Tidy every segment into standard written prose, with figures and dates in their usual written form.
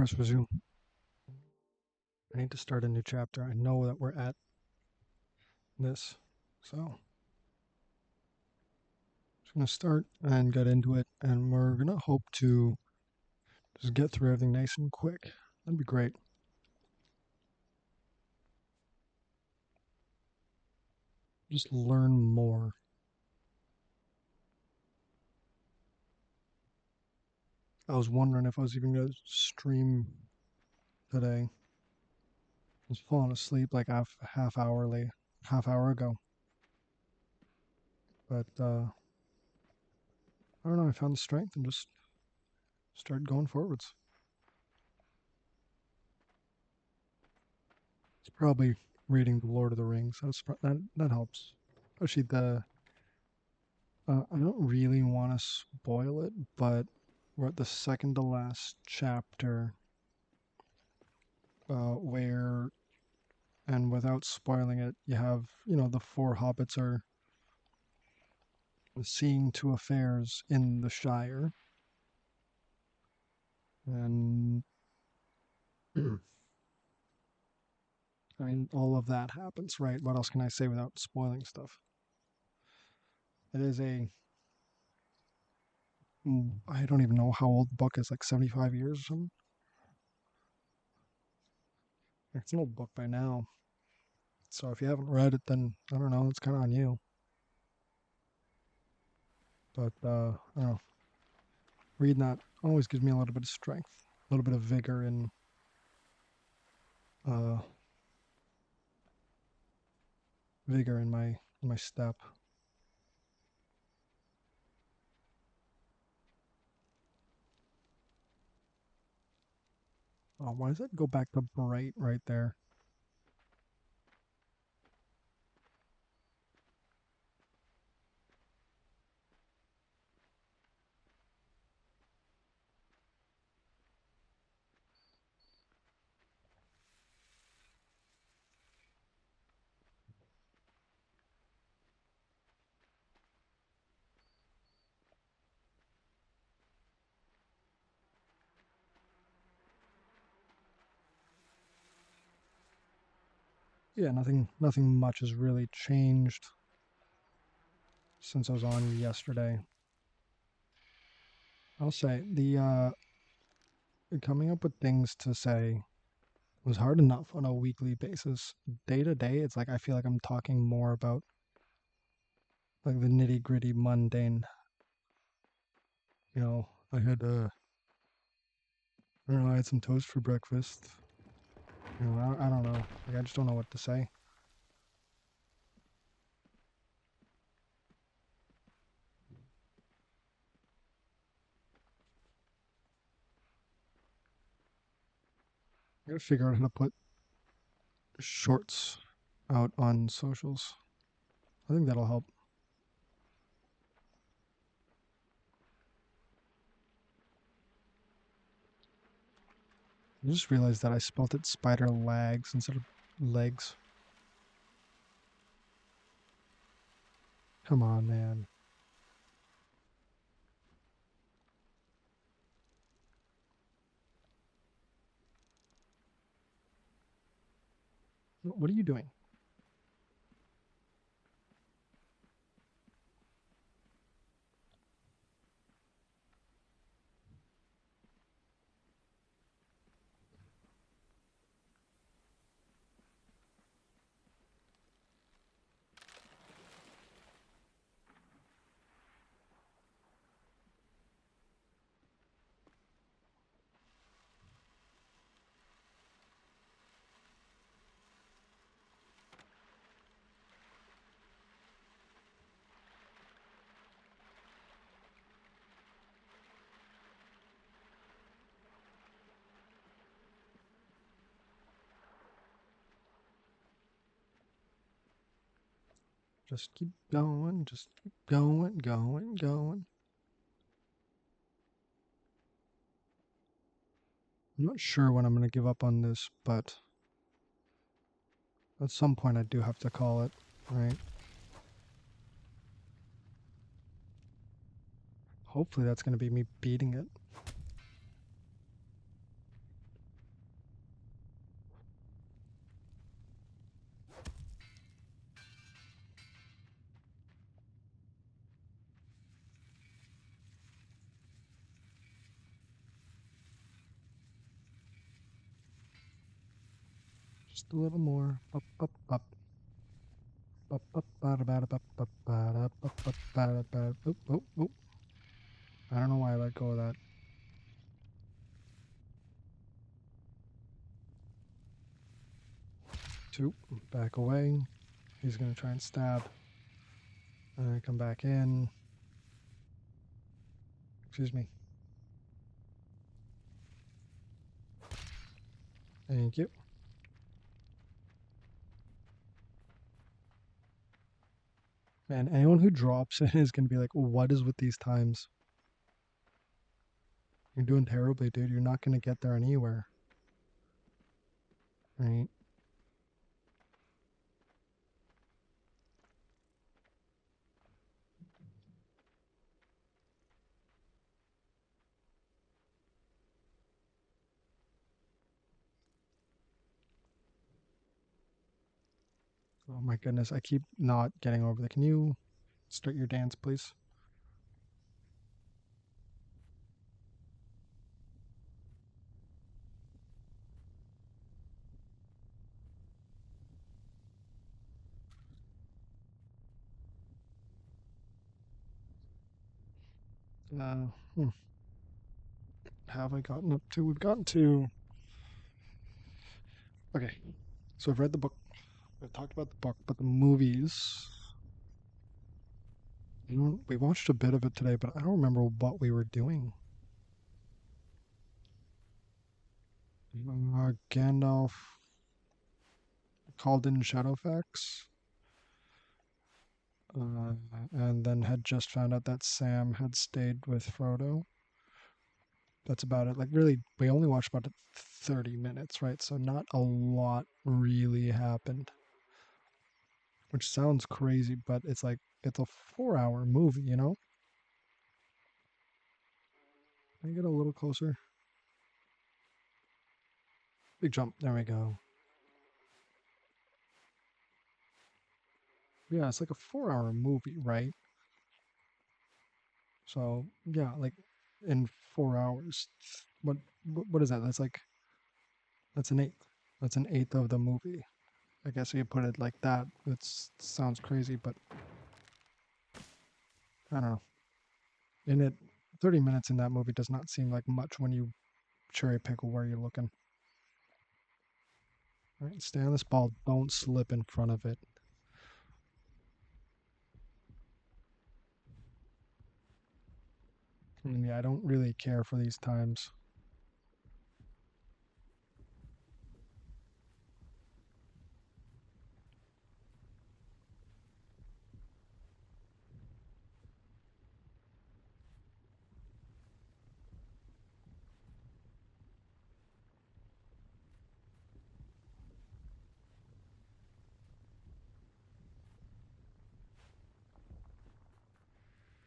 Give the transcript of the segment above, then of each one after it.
press resume. I need to start a new chapter. I know that we're at this, so just gonna start and get into it, and we're gonna hope to just get through everything nice and quick. That'd be great. Just learn more. I was wondering if I was even gonna stream today. I was falling asleep like half hour ago. But I don't know, I found the strength and just started going forwards. It's probably reading The Lord of the Rings. That helps. Especially I don't really want to spoil it, but we're at the second to last chapter, where, and without spoiling it, you have, the four hobbits are seeing to affairs in the Shire, and I mean, all of that happens, right? What else can I say without spoiling stuff? It is I don't even know how old the book is, like 75 years or something. It's an old book by now. So if you haven't read it, then I don't know, it's kind of on you. But I don't know. Reading that always gives me a little bit of strength, a little bit of vigor uh, in my step. Oh, why does that go back to bright right there? Yeah, nothing much has really changed since I was on yesterday. I'll say the coming up with things to say was hard enough on a weekly basis. Day to day, it's like I feel like I'm talking more about like the nitty gritty mundane. I had I don't know, I had some toast for breakfast. I don't know. Like I just don't know what to say. I gotta figure out how to put shorts out on socials. I think that'll help. I just realized that I spelled it spider lags instead of legs. Come on, man. What are you doing? Just keep going. Just keep going, going, going. I'm not sure when I'm going to give up on this, but at some point I do have to call it, right? Hopefully that's going to be me beating it. Just a little more. Up, up, up. Up, up, bada, bada, up, up, bada, up, up, bada, bada. Oop, oop, oop. I don't know why I let go of that. Two, back away. He's gonna try and stab. And then come back in. Excuse me. Thank you. Man, anyone who drops in is gonna be like, what is with these times? You're doing terribly, dude. You're not gonna get there anywhere. Right? Oh my goodness, I keep not getting over there. Can you start your dance, please? Uh, hmm. Have I gotten up to? We've gotten to. Okay, so I've read the book. We've talked about the book, but the movies. We watched a bit of it today, but I don't remember what we were doing. Gandalf called in Shadowfax, and then had just found out that Sam had stayed with Frodo. That's about it. Like, really, we only watched about 30 minutes, right? So, not a lot really happened, which sounds crazy, but it's like, it's a 4 hour movie, you know? Can I get a little closer? Big jump. There we go. Yeah, it's like a 4 hour movie, right? So, yeah, like in 4 hours, what what is that? That's an eighth. That's an eighth of the movie. I guess you put it like that. It sounds crazy, but I don't know. In it, 30 minutes in that movie does not seem like much when you cherry pick where you're looking. All right, stay on this ball. Don't slip in front of it. And yeah, I don't really care for these times.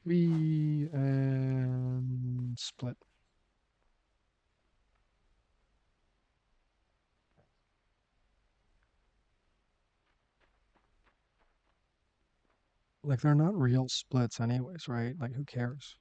We and split. Like they're not real splits anyways, right? Like who cares?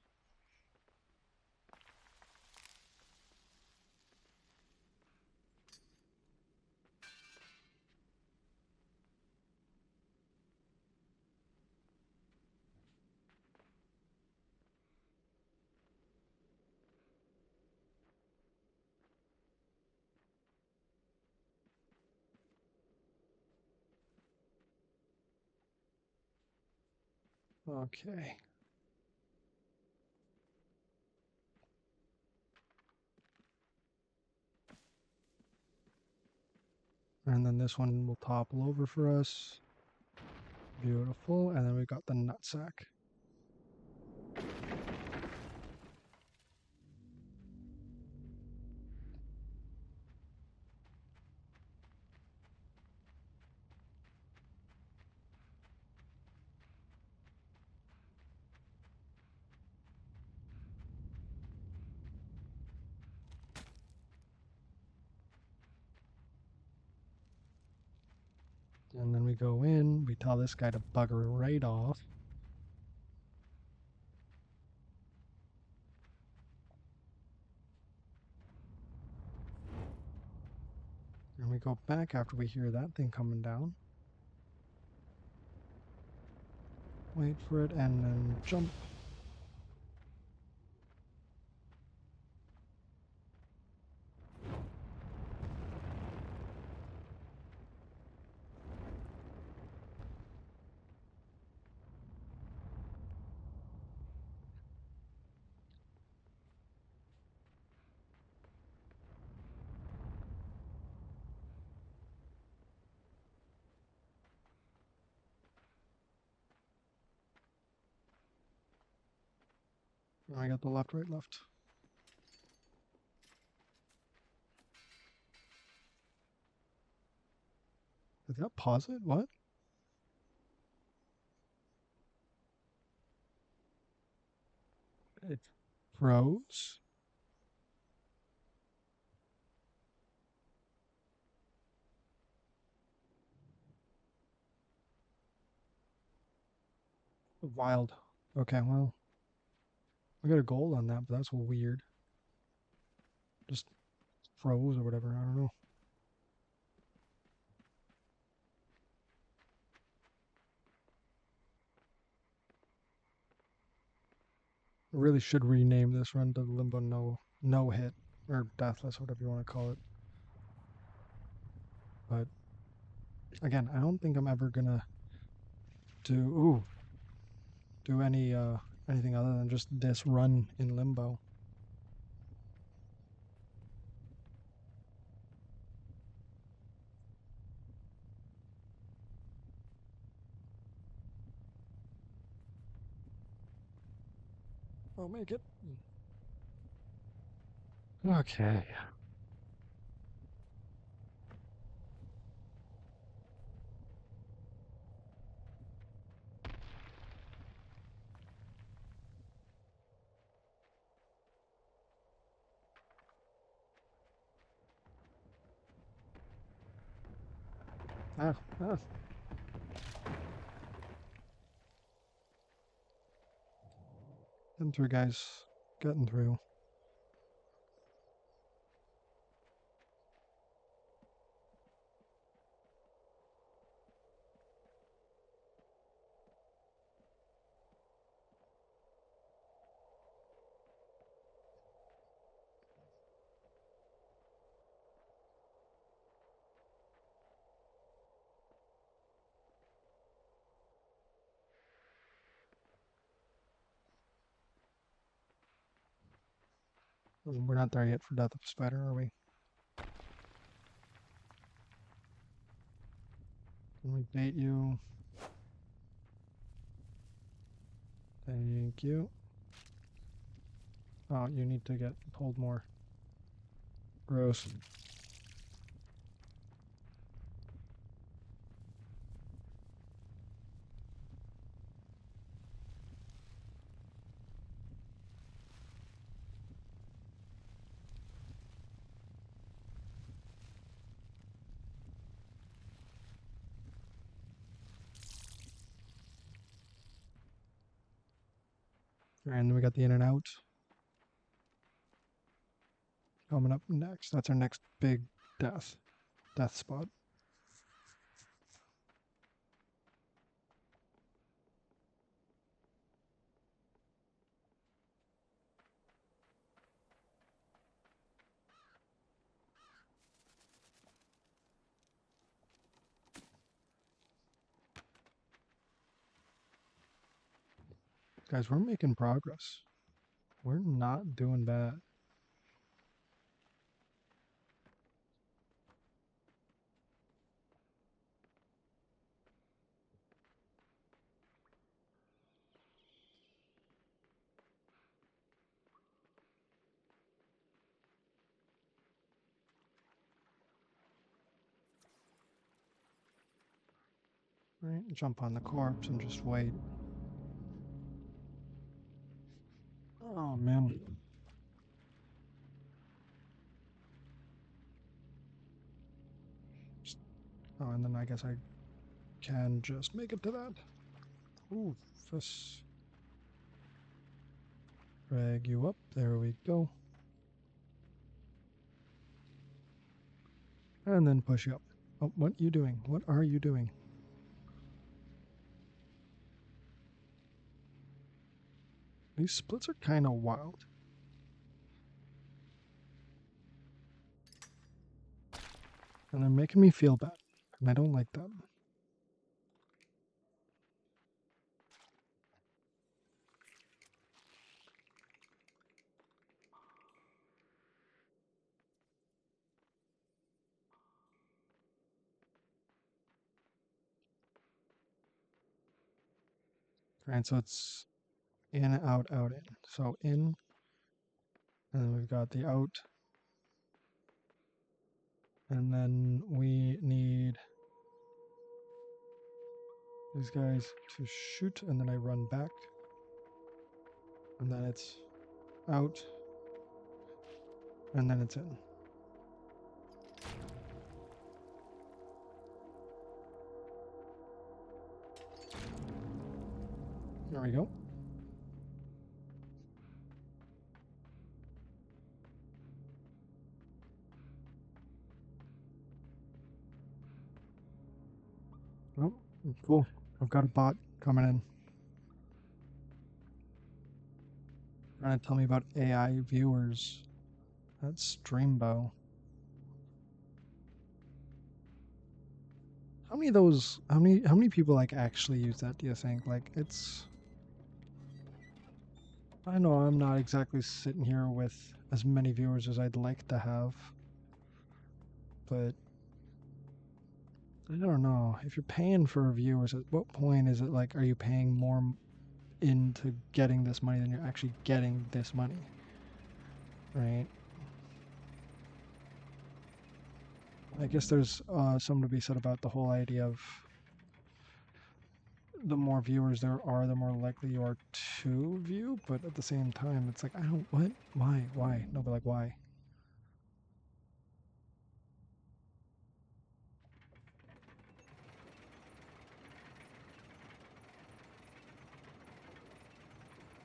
Okay. And then this one will topple over for us. Beautiful. And then we got the nutsack. And then we go in, we tell this guy to bugger right off. And we go back after we hear that thing coming down. Wait for it and then jump. I got the left, right, left. Did that pause it? What? It froze? Wild. Okay, well, we got a gold on that, but that's weird. Just froze or whatever. I don't know. I really should rename this run to Limbo no hit or deathless, whatever you want to call it. But again, I don't think I'm ever gonna do anything other than just this run in Limbo. I'll make it. Okay. Ah, ah. Getting through, guys. Getting through. We're not there yet for Death of a Spider, are we? Can we bait you? Thank you. Oh, you need to get pulled more. Gross. And then we got the in and out coming up next. That's our next big death spot. Guys, we're making progress. We're not doing bad. Right, jump on the corpse and just wait. Oh man. Oh, and then I guess I can just make it to that. Ooh, just drag you up. There we go. And then push you up. Oh, what are you doing? What are you doing? These splits are kind of wild. And they're making me feel bad. And I don't like that. Alright, so it's in, out, out, in. So in, and then we've got the out. And then we need these guys to shoot, and then I run back. And then it's out, and then it's in. There we go. Oh, cool. I've got a bot coming in. Trying to tell me about AI viewers. That's Streambo. How many of those? How many people like actually use that? Do you think? Like it's. I know I'm not exactly sitting here with as many viewers as I'd like to have, but I don't know. If you're paying for viewers, at what point is it like, are you paying more into getting this money than you're actually getting this money? Right? I guess there's something to be said about the whole idea of the more viewers there are, the more likely you are to view. But at the same time, it's like, I don't, what? Why? Why? No, but like, why?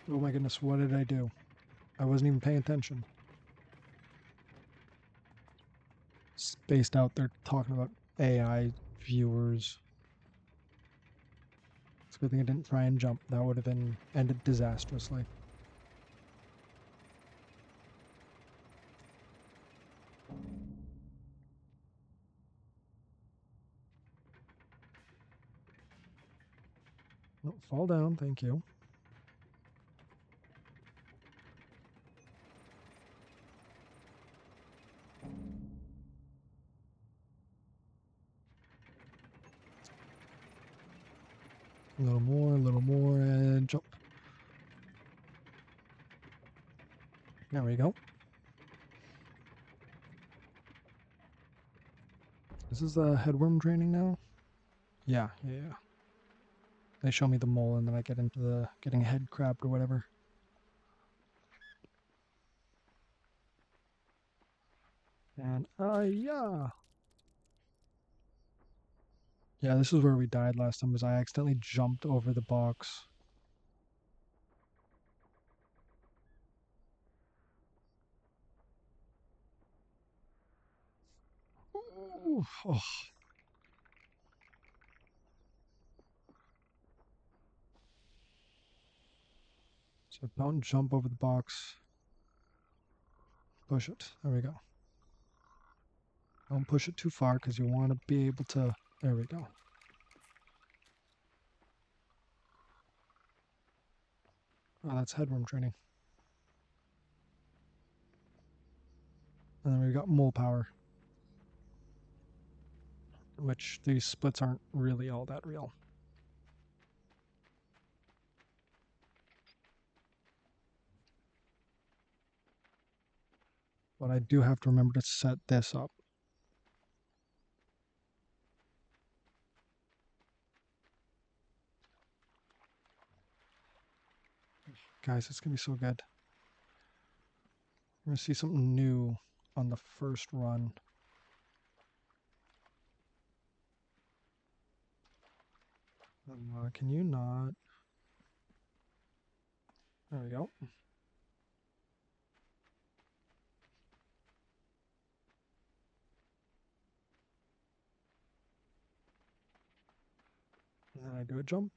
Oh my goodness, what did I do? I wasn't even paying attention. Spaced out there talking about AI viewers. It's a good thing I didn't try and jump. That would have been ended disastrously. Oh, fall down, thank you. A little more, and jump. There we go. This is the headworm training now? Yeah. They show me the mole and then I get into the getting head crabbed or whatever. And yeah. Yeah, this is where we died last time, was I accidentally jumped over the box. Ooh, oh. So don't jump over the box. Push it. There we go. Don't push it too far because you want to be able to... There we go. Oh, that's headworm training. And then we got mole power. Which these splits aren't really all that real. But I do have to remember to set this up. Guys, it's going to be so good. We're going to see something new on the first run. Can you not? There we go. And I do a jump.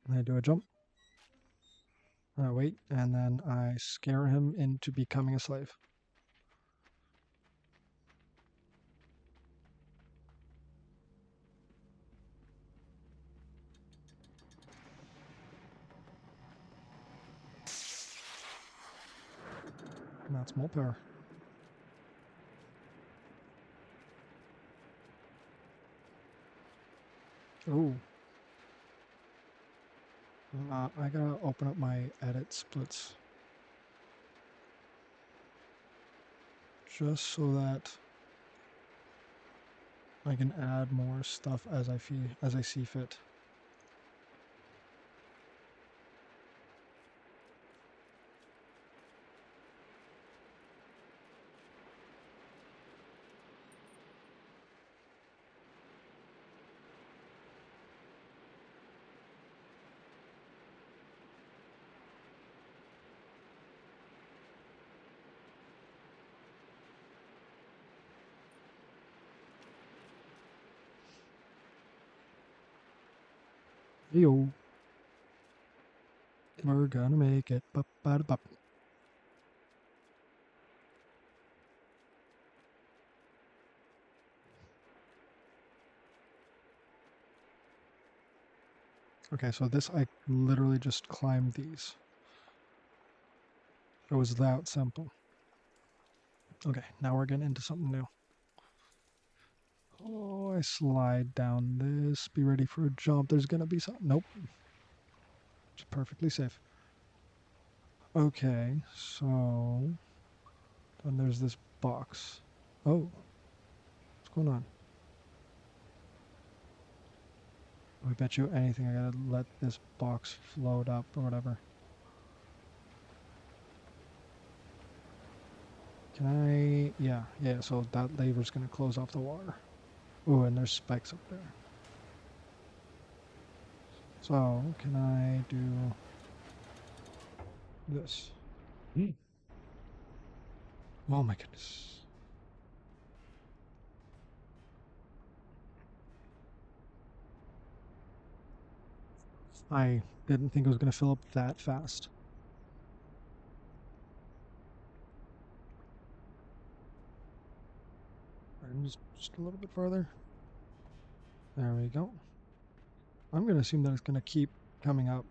And I do a jump. And I wait, and then I scare him into becoming a slave. And that's more power. Ooh. I gotta open up my edit splits. Just so that I can add more stuff as I see fit. Yo, we're gonna make it. Bup, bada, bup. Okay, so this, I literally just climbed these. It was that simple. Okay, now we're getting into something new. Oh, I slide down this. Be ready for a jump. There's gonna be something. Nope. It's perfectly safe. Okay, so then there's this box. Oh, what's going on? I bet you anything I gotta let this box float up or whatever. Can I? Yeah, so that lever's gonna close off the water. Oh, and there's spikes up there. So, can I do this? Oh my goodness. I didn't think it was gonna fill up that fast. And just a little bit further. There we go. I'm gonna assume that it's gonna keep coming up.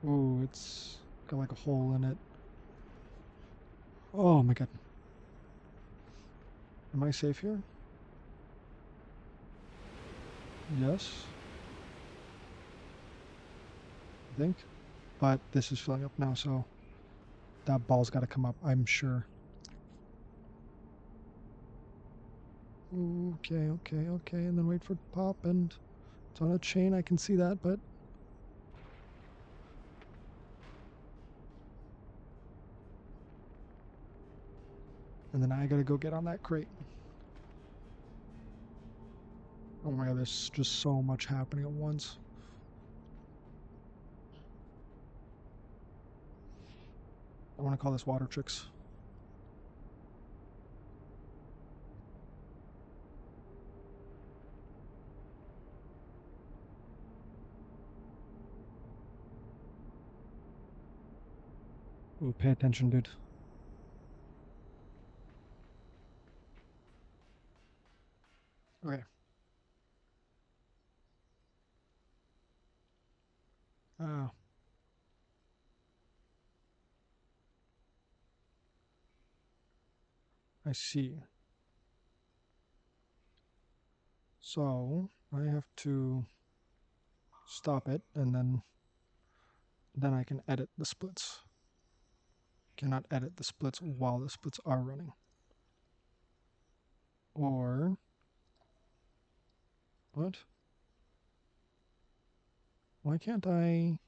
Oh, it's got like a hole in it. Oh my god. Am I safe here? Yes. I think. But this is filling up now, so that ball's gotta come up, I'm sure. Okay, and then wait for it to pop, and it's on a chain, I can see that, but... And then I gotta go get on that crate. Oh my god, there's just so much happening at once. I want to call this water tricks. Ooh, pay attention, dude. Okay. Oh, I see. So, I have to stop it, and then I can edit the splits. Cannot edit the splits while the splits are running. Or... What? Why can't I...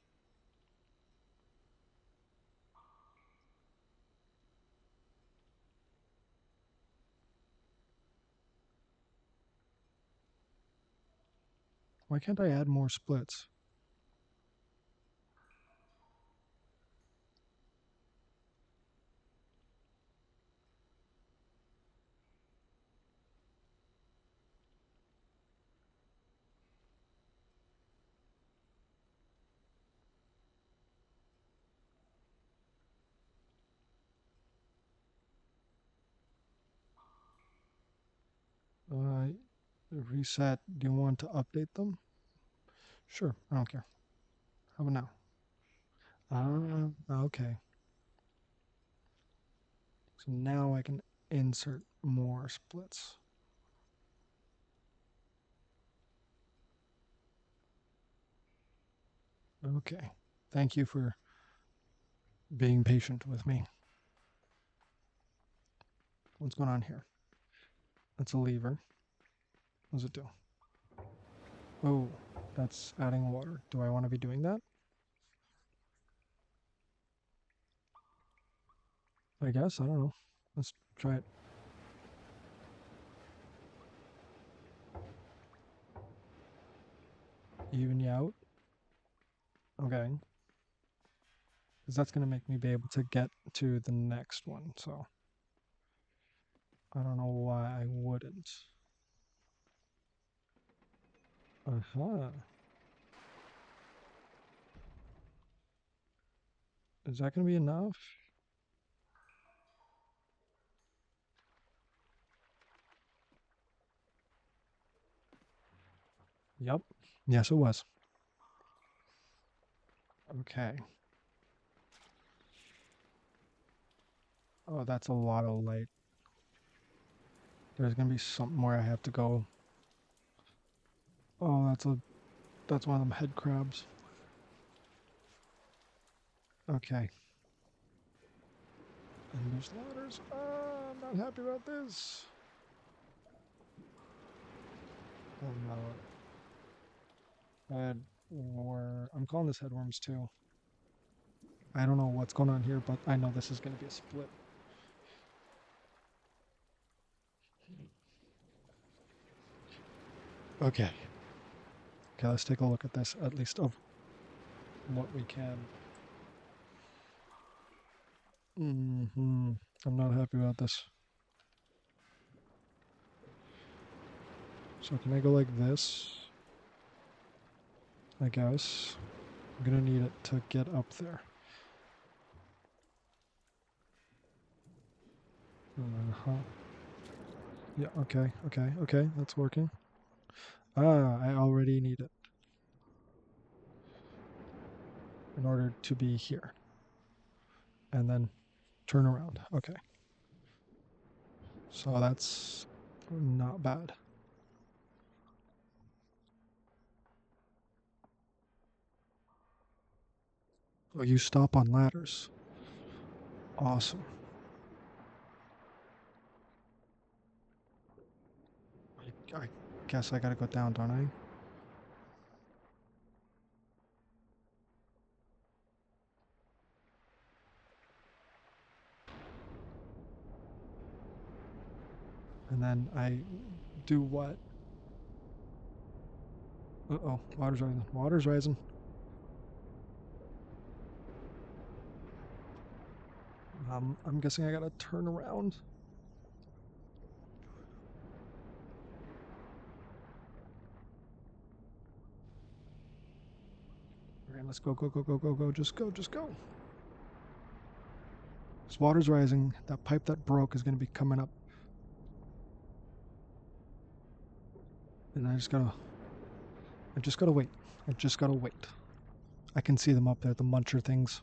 Why can't I add more splits? Reset. Do you want to update them? Sure, I don't care. How about now? Okay. So now I can insert more splits. Okay. Thank you for being patient with me. What's going on here? That's a lever. What does it do? Oh, that's adding water. Do I want to be doing that? I guess. I don't know. Let's try it. Even you out. Okay. Because that's going to make me be able to get to the next one. So I don't know why I wouldn't. Uh-huh. Is that going to be enough? Yep. Yes, it was. Okay. Oh, that's a lot of light. There's going to be something where I have to go. Oh, that's one of them head crabs. Okay. And there's ladders. I'm not happy about this. Oh no. I'm calling this headworms too. I don't know what's going on here, but I know this is going to be a split. Okay. Okay, let's take a look at this, at least of what we can. I'm not happy about this. So can I go like this? I guess. I'm going to need it to get up there. Uh-huh. Yeah, okay, that's working. I already need it in order to be here. And then turn around. Okay. So that's not bad. Oh, you stop on ladders. Awesome. I guess I gotta go down, don't I? And then I do what? Uh-oh, water's rising. Water's rising. I'm guessing I gotta turn around. Okay, let's go, go, go, go, go, go. Just go, just go. This water's rising. That pipe that broke is gonna be coming up. And I just gotta wait. I just gotta wait. I can see them up there, the muncher things.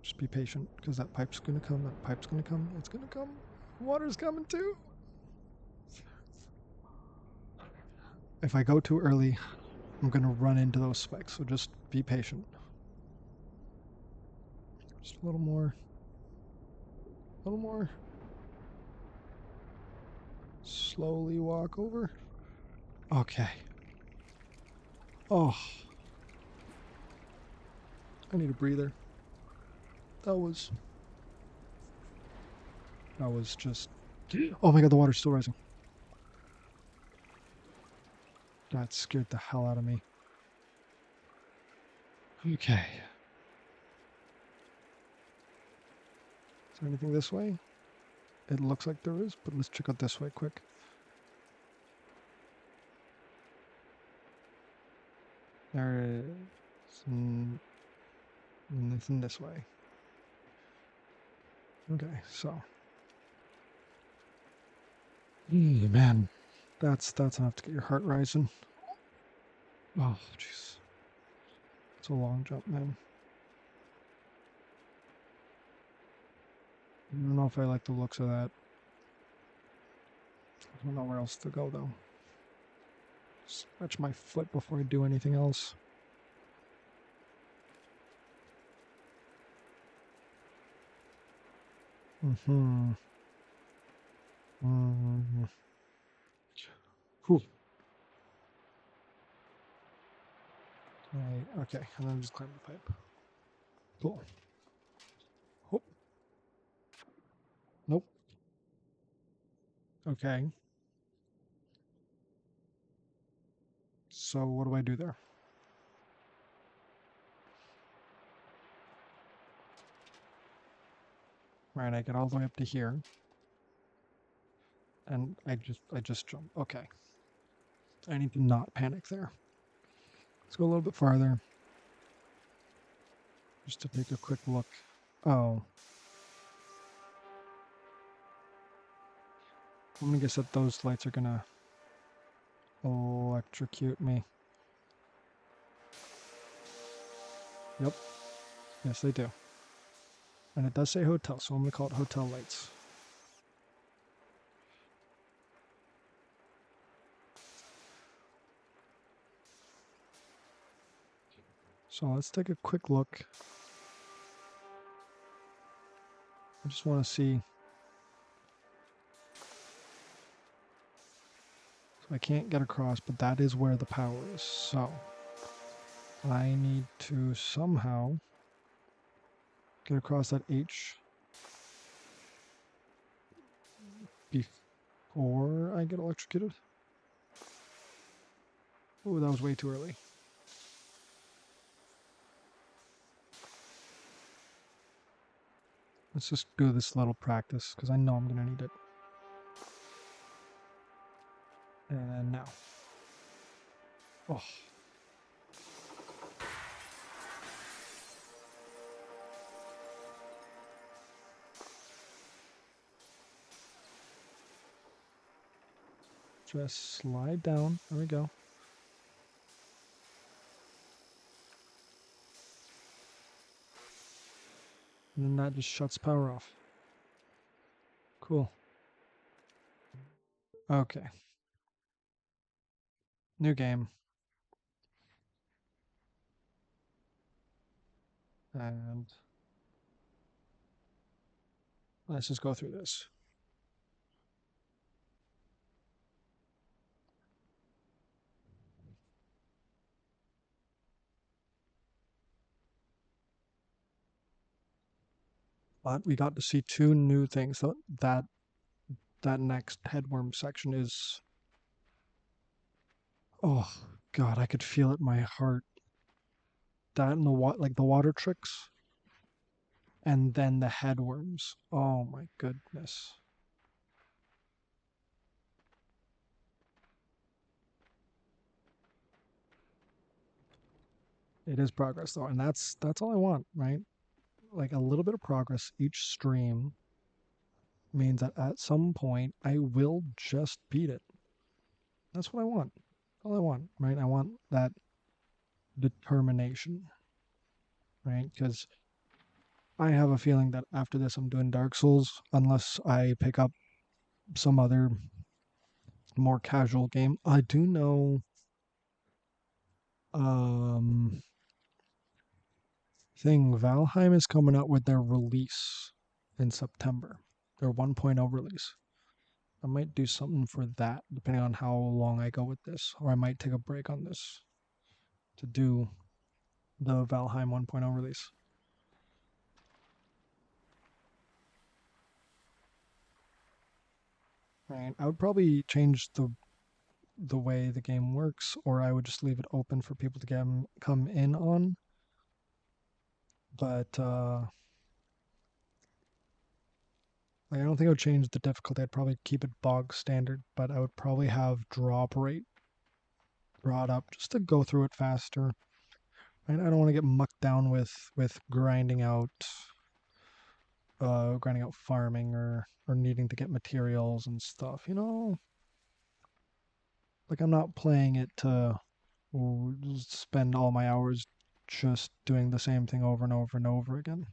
Just be patient, because that pipe's gonna come, that pipe's gonna come, it's gonna come. Water's coming too. If I go too early, I'm gonna run into those spikes, so just be patient. Just a little more. A little more. Slowly walk over. Okay. Oh. I need a breather. That was just... Oh my god, the water's still rising. That scared the hell out of me. Okay. Is there anything this way? It looks like there is, but let's check out this way quick. There is nothing this way. Okay, so Man, that's enough to get your heart rising. Oh, jeez. It's a long jump, man. I don't know if I like the looks of that. I don't know where else to go, though. Scratch my foot before I do anything else. Mm-hmm. Mm-hmm. Whew. Okay, and then just climb the pipe. Cool. Oh. Nope. Okay. So what do I do there? Right, I get all the way up to here. And I just jump. Okay. I need to not panic there. Let's go a little bit farther. Just to take a quick look. Oh. I'm gonna guess that those lights are gonna electrocute me. Yep. Yes, they do. And it does say hotel, so I'm gonna call it hotel lights. So let's take a quick look. I just want to see. So I can't get across, but that is where the power is. So I need to somehow get across that H before I get electrocuted. Oh, that was way too early. Let's just do this little practice because I know I'm going to need it. And now. Oh. Just slide down. There we go. And then that just shuts power off. Cool. Okay. New game. And let's just go through this. But we got to see two new things. So that next headworm section is, oh god, I could feel it in my heart. That and the water tricks, and then the headworms. Oh my goodness. It is progress though, and that's all I want, right? Like a little bit of progress each stream means that at some point I will just beat it. That's what I want. All I want, right? I want that determination, right? Because I have a feeling that after this I'm doing Dark Souls unless I pick up some other more casual game. I do know um Valheim is coming out with their release in September. Their 1.0 release. I might do something for that depending on how long I go with this, or I might take a break on this to do the Valheim 1.0 release. Right. I would probably change the way the game works, or I would just leave it open for people to come in on. But I don't think I would change the difficulty. I'd probably keep it bog standard, but I would probably have drop rate brought up just to go through it faster. I don't want to get mucked down with grinding out grinding out farming or needing to get materials and stuff, you know? Like I'm not playing it to spend all my hours just doing the same thing over and over and over again.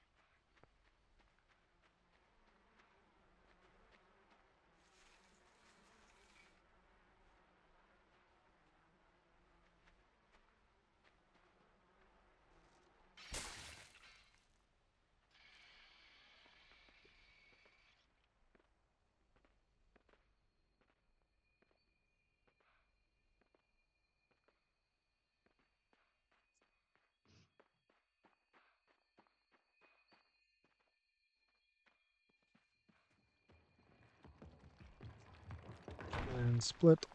And split.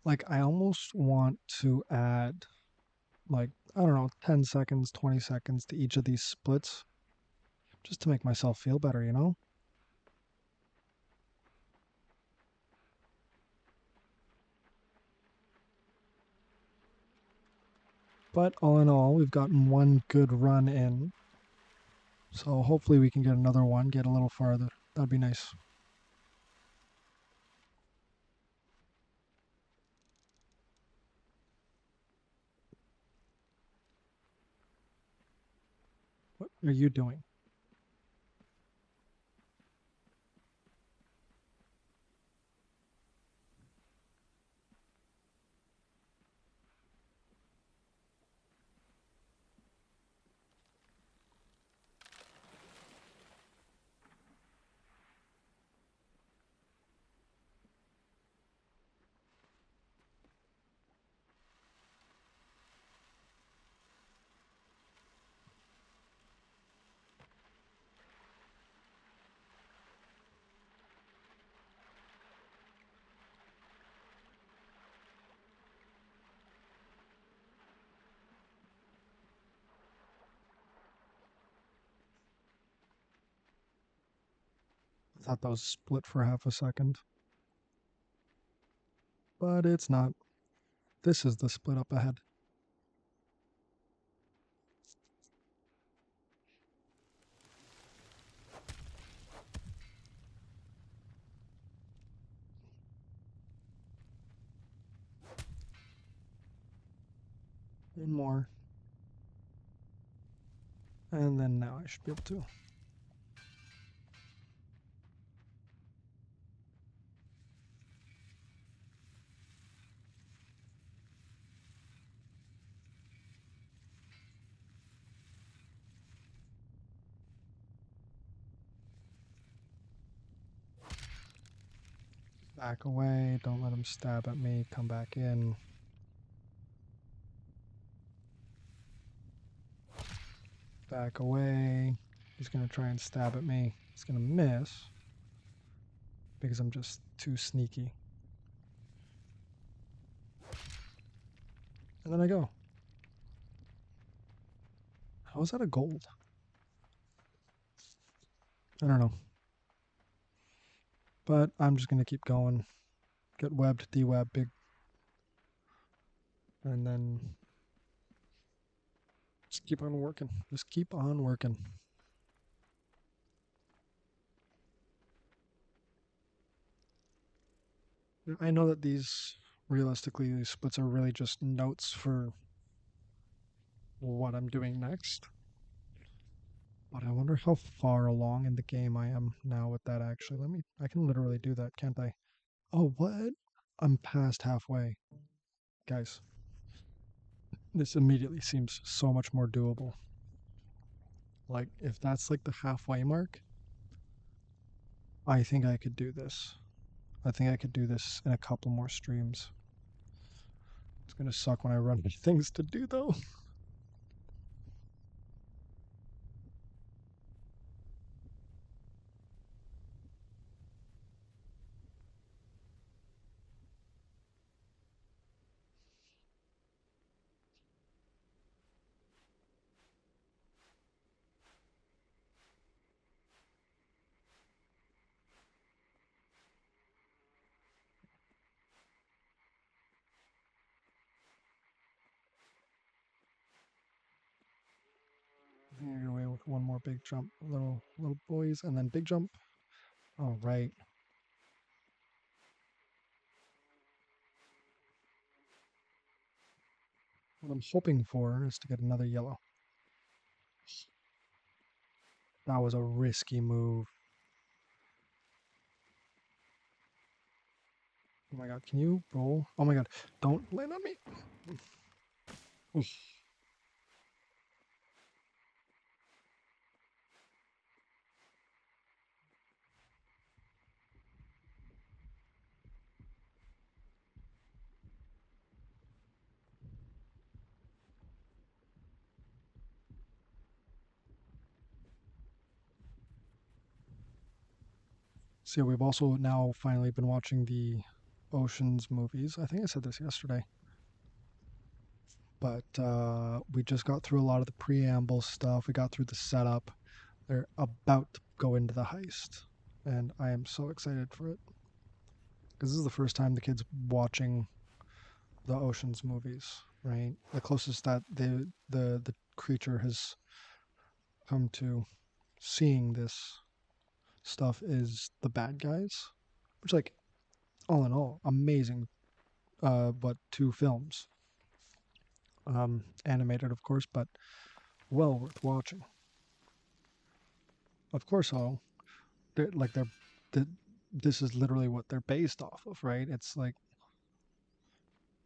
Like I almost want to add like I don't know, 10 seconds, 20 seconds to each of these splits just to make myself feel better, you know? But all in all, we've gotten one good run in. So hopefully we can get another one, get a little farther. That'd be nice. What are you doing? I thought that was split for half a second. But it's not. This is the split up ahead. One more. And then now I should be able to. Back away. Don't let him stab at me. Come back in. Back away. He's going to try and stab at me. He's going to miss because I'm just too sneaky. And then I go. How is that a gold? I don't know. But I'm just going to keep going. Get webbed, de-web, big. And then just keep on working. Just keep on working. I know that realistically, these splits are really just notes for what I'm doing next. But I wonder how far along in the game I am now with that actually. I can literally do that, can't I? Oh, what? I'm past halfway. Guys, this immediately seems so much more doable. Like, if that's like the halfway mark, I think I could do this. I think I could do this in a couple more streams. It's gonna suck when I run out of things to do though. one more big jump, little boys, and then big jump. All right. What I'm hoping for is to get another yellow. That was a risky move. Oh my god, can you roll? Oh my god, don't land on me. Oof. So we've also now finally been watching the Oceans movies. I think I said this yesterday. But we just got through a lot of the preamble stuff. We got through the setup. They're about to go into the heist. And I am so excited for it. Because this is the first time the kid's watching the Oceans movies, right? The closest that the creature has come to seeing this stuff is the bad guys. Which, like, all in all, amazing but 2 films. Animated, of course, but well worth watching. Of course, this is literally what they're based off of, right? It's like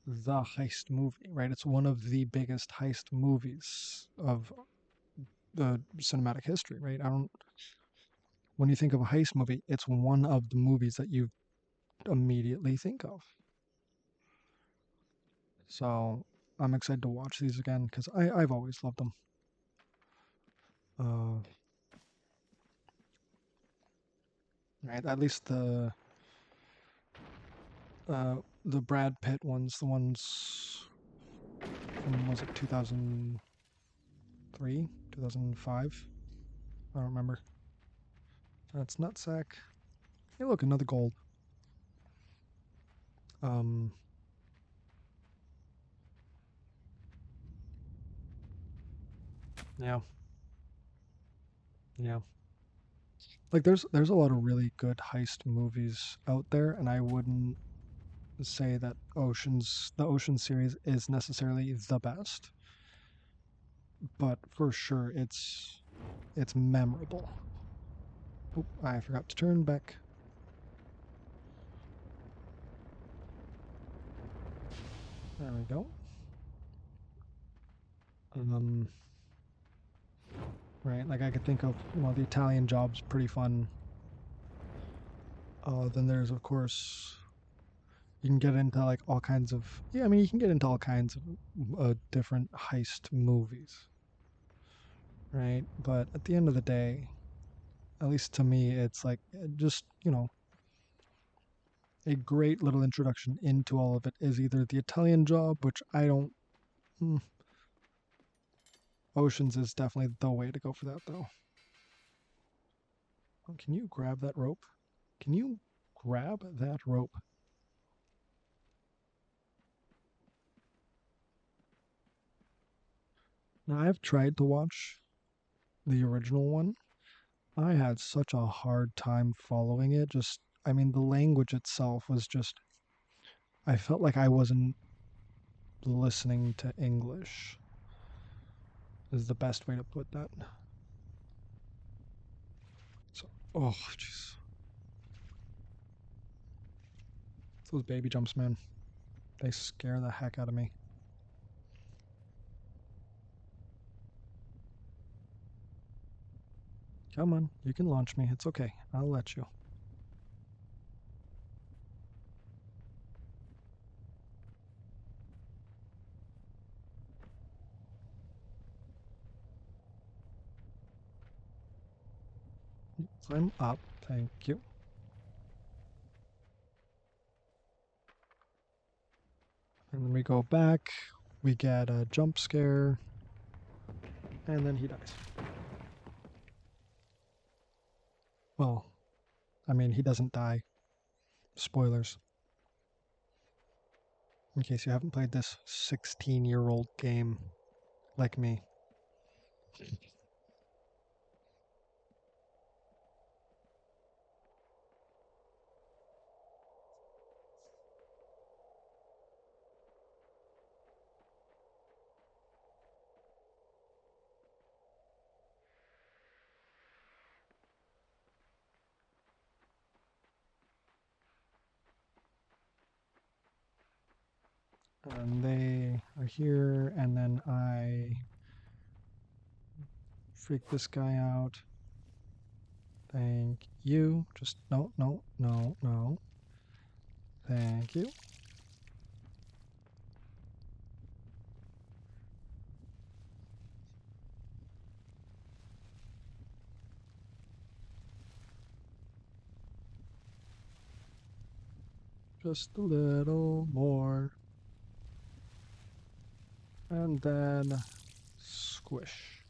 the heist movie, right? It's one of the biggest heist movies of the cinematic history, right? When you think of a heist movie, it's one of the movies that you immediately think of. So I'm excited to watch these again because I've always loved them. Right, at least the Brad Pitt ones, the ones from, was it 2003, 2005? I don't remember. That's nutsack. Hey, look, another gold. Yeah, yeah. Like there's a lot of really good heist movies out there, and I wouldn't say that the Ocean series is necessarily the best, but for sure it's memorable. Oh, I forgot to turn back. There we go. Right, like I could think of, the Italian Job's pretty fun. Then there's, of course, you can get into like all kinds of, yeah, I mean, you can get into all kinds of different heist movies, right? But at the end of the day, at least to me, it's like just, a great little introduction into all of it is either the Italian Job, which I don't. Oceans is definitely the way to go for that, though. Oh, can you grab that rope? Can you grab that rope? Now, I've tried to watch the original one. I had such a hard time following it. Just, I mean, the language itself was just, I felt like I wasn't listening to English, is the best way to put that. So, oh, jeez. Those baby jumps, man. They scare the heck out of me. Come on, you can launch me. It's okay. I'll let you. Climb up. Thank you. And then we go back. We get a jump scare. And then he dies. Well, I mean, he doesn't die. Spoilers. In case you haven't played this 16-year-old game like me. And they are here, and then I freak this guy out. Thank you. Just no, no, no, no. Thank you. Just a little more. And then squish.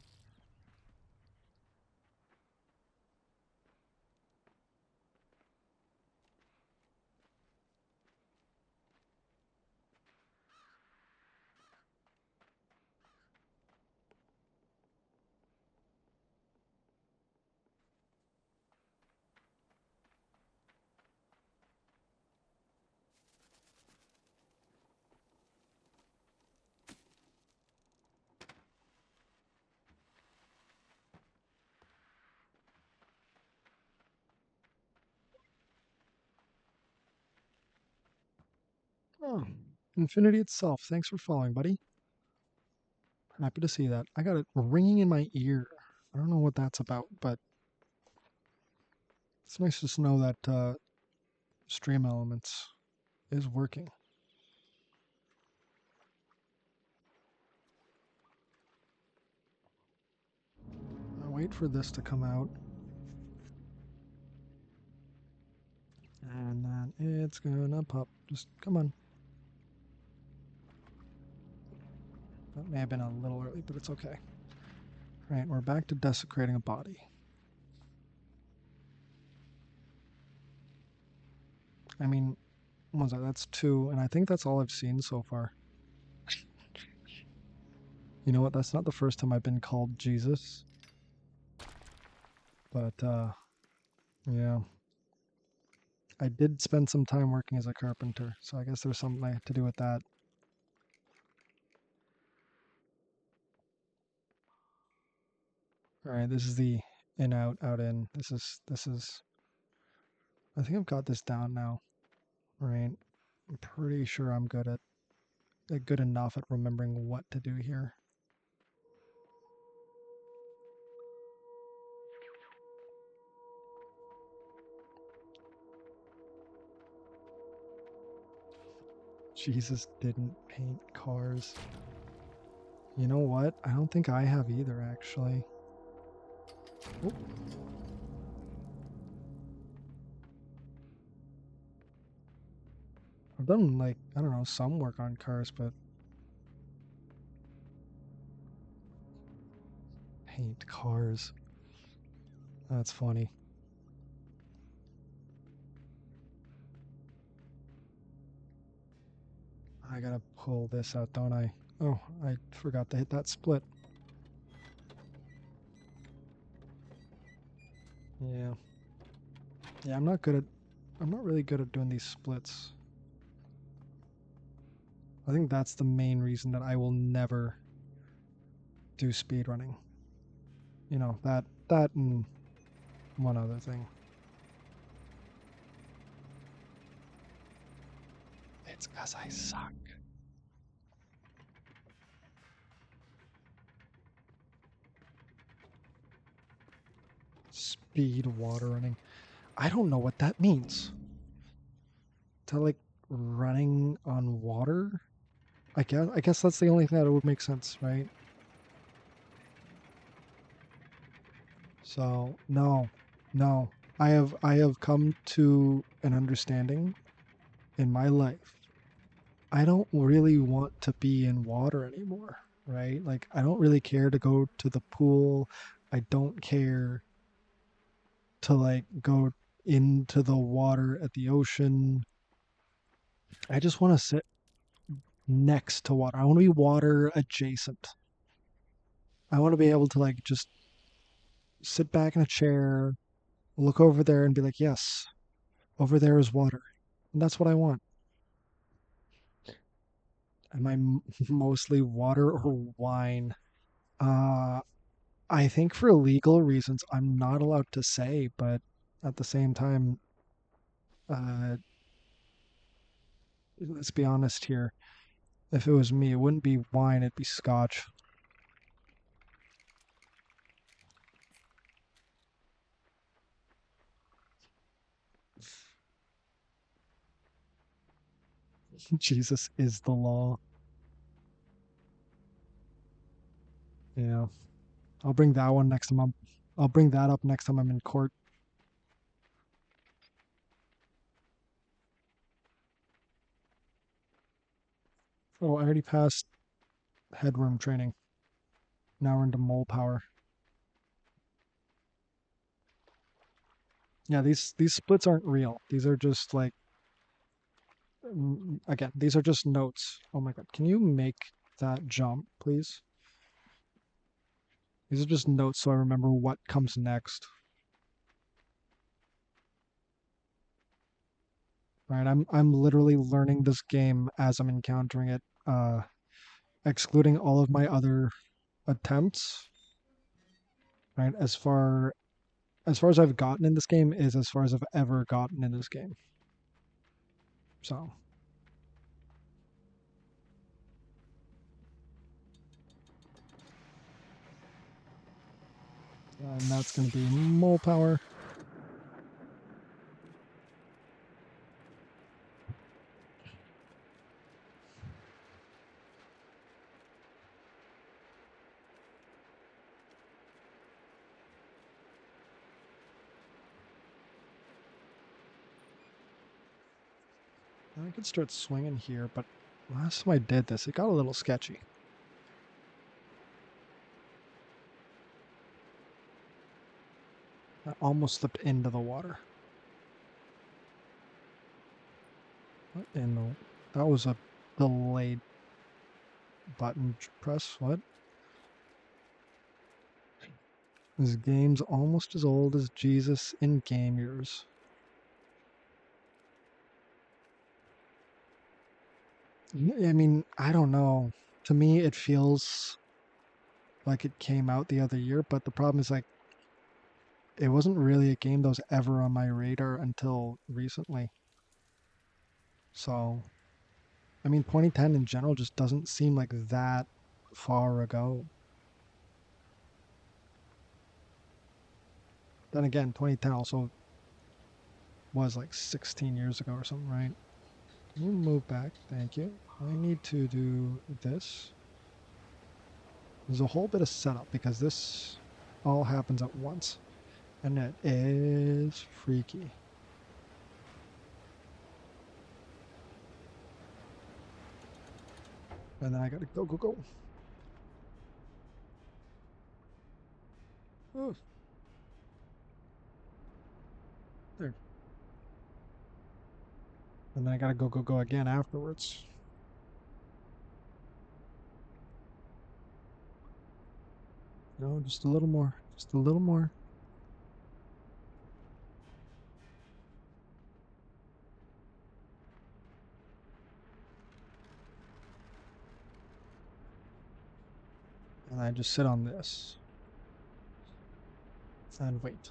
Oh, infinity itself. Thanks for following, buddy. Happy to see that. I got it ringing in my ear. I don't know what that's about, but it's nice to know that Stream Elements is working. I'll wait for this to come out. And then it's gonna pop. Just come on. That may have been a little early, but it's okay. Right, we're back to desecrating a body. I mean, what was that? That's 2, and I think that's all I've seen so far. You know what? That's not the first time I've been called Jesus. But, yeah. I did spend some time working as a carpenter, so I guess there's something to do with that. Alright, this is the in, out, out, in. This is, I think I've got this down now. Right? I'm pretty sure I'm good enough at remembering what to do here. Jesus didn't paint cars. You know what? I don't think I have either, actually. Oop. I've done, like, I don't know, some work on cars, but paint cars. That's funny. I gotta pull this out, don't I? Oh, I forgot to hit that split. Yeah. Yeah, I'm not really good at doing these splits. I think that's the main reason that I will never do speedrunning. You know, that and one other thing. It's because I suck. Speed water running. I don't know what that means. To like running on water? I guess that's the only thing that would make sense, right? So no, no. I have come to an understanding in my life. I don't really want to be in water anymore, right? Like I don't really care to go to the pool. I don't care to like go into the water at the ocean. I just want to sit next to water. I want to be water adjacent. I want to be able to like just sit back in a chair, look over there and be like, yes, over there is water. And that's what I want. Am I mostly water or wine? Uh, I think for legal reasons, I'm not allowed to say, but at the same time, uh, let's be honest here. If it was me, it wouldn't be wine, it'd be scotch. Jesus is the law. Yeah. I'll bring that one next time I'll bring that up next time I'm in court. Oh, I already passed headroom training. Now we're into mole power. Yeah, these splits aren't real. These are just like again, these are just notes. Oh my god, can you make that jump, please? These are just notes so I remember what comes next. Right, I'm literally learning this game as I'm encountering it, excluding all of my other attempts. Right, as far as I've gotten in this game is as far as I've ever gotten in this game. So, and that's going to be mole power. I could start swinging here, but last time I did this, it got a little sketchy. I almost slipped into the water. What in the... That was a delayed button press. What? This game's almost as old as Jesus in game years. I mean, I don't know. To me, it feels like it came out the other year, but the problem is like it wasn't really a game that was ever on my radar until recently. So, I mean, 2010 in general just doesn't seem like that far ago. Then again, 2010 also was like 16 years ago or something, right? Can you move back? Thank you. I need to do this. There's a whole bit of setup because this all happens at once. And it is freaky. And then I gotta go, go, go. Oh, there. And then I gotta go, go, go again afterwards. No, just a little more. Just a little more. And I just sit on this. And wait.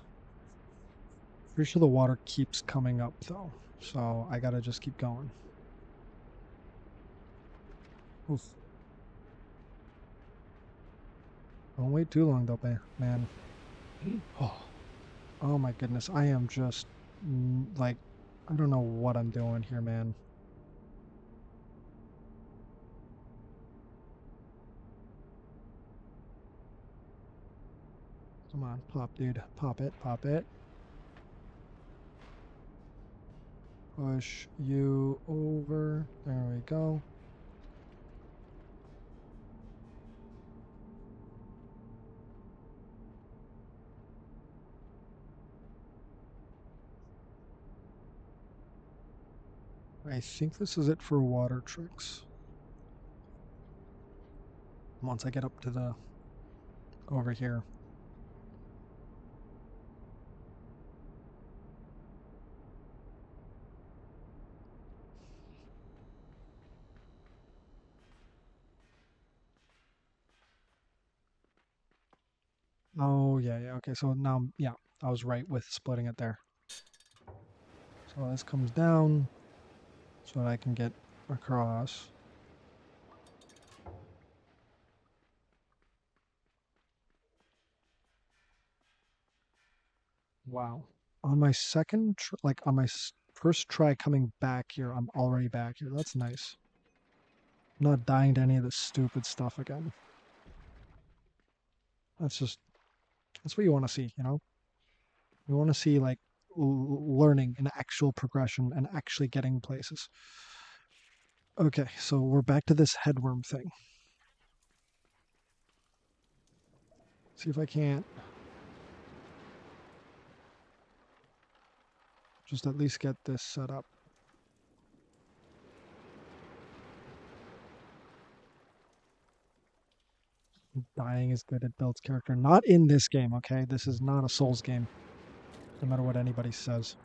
Pretty sure the water keeps coming up though. So I gotta just keep going. Oof. Don't wait too long though, man. Oh, oh my goodness. I am just like, I don't know what I'm doing here, man. Come on, pop, dude. Pop it, pop it. Push you over. There we go. I think this is it for water tricks. Once I get up to the over here. Oh yeah, yeah. Okay, so now yeah, I was right with splitting it there. So this comes down so that I can get across. Wow. On my second, like on my first try coming back here, I'm already back here. That's nice. I'm not dying to any of this stupid stuff again. That's what you want to see, you know? You want to see like learning and actual progression and actually getting places. Okay, so we're back to this headworm thing. See if I can't just at least get this set up. Dying is good. It builds character. Not in this game, okay? This is not a Souls game, no matter what anybody says.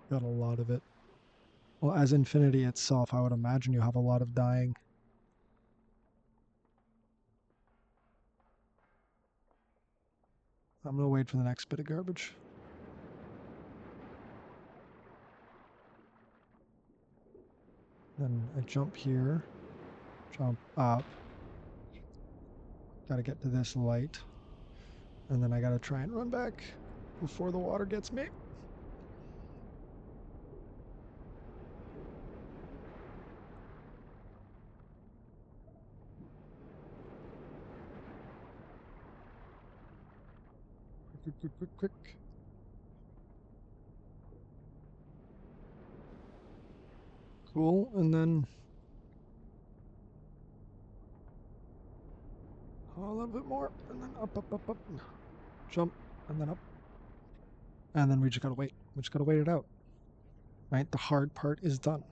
Got a lot of it. Well, as Infinity itself, I would imagine you have a lot of dying. I'm going to wait for the next bit of garbage. Then I jump here, jump up. Got to get to this light. And then I got to try and run back before the water gets me. Quick. Cool, and then a little bit more, and then up. Jump, and then up. And then we just gotta wait. We just gotta wait it out. Right? The hard part is done.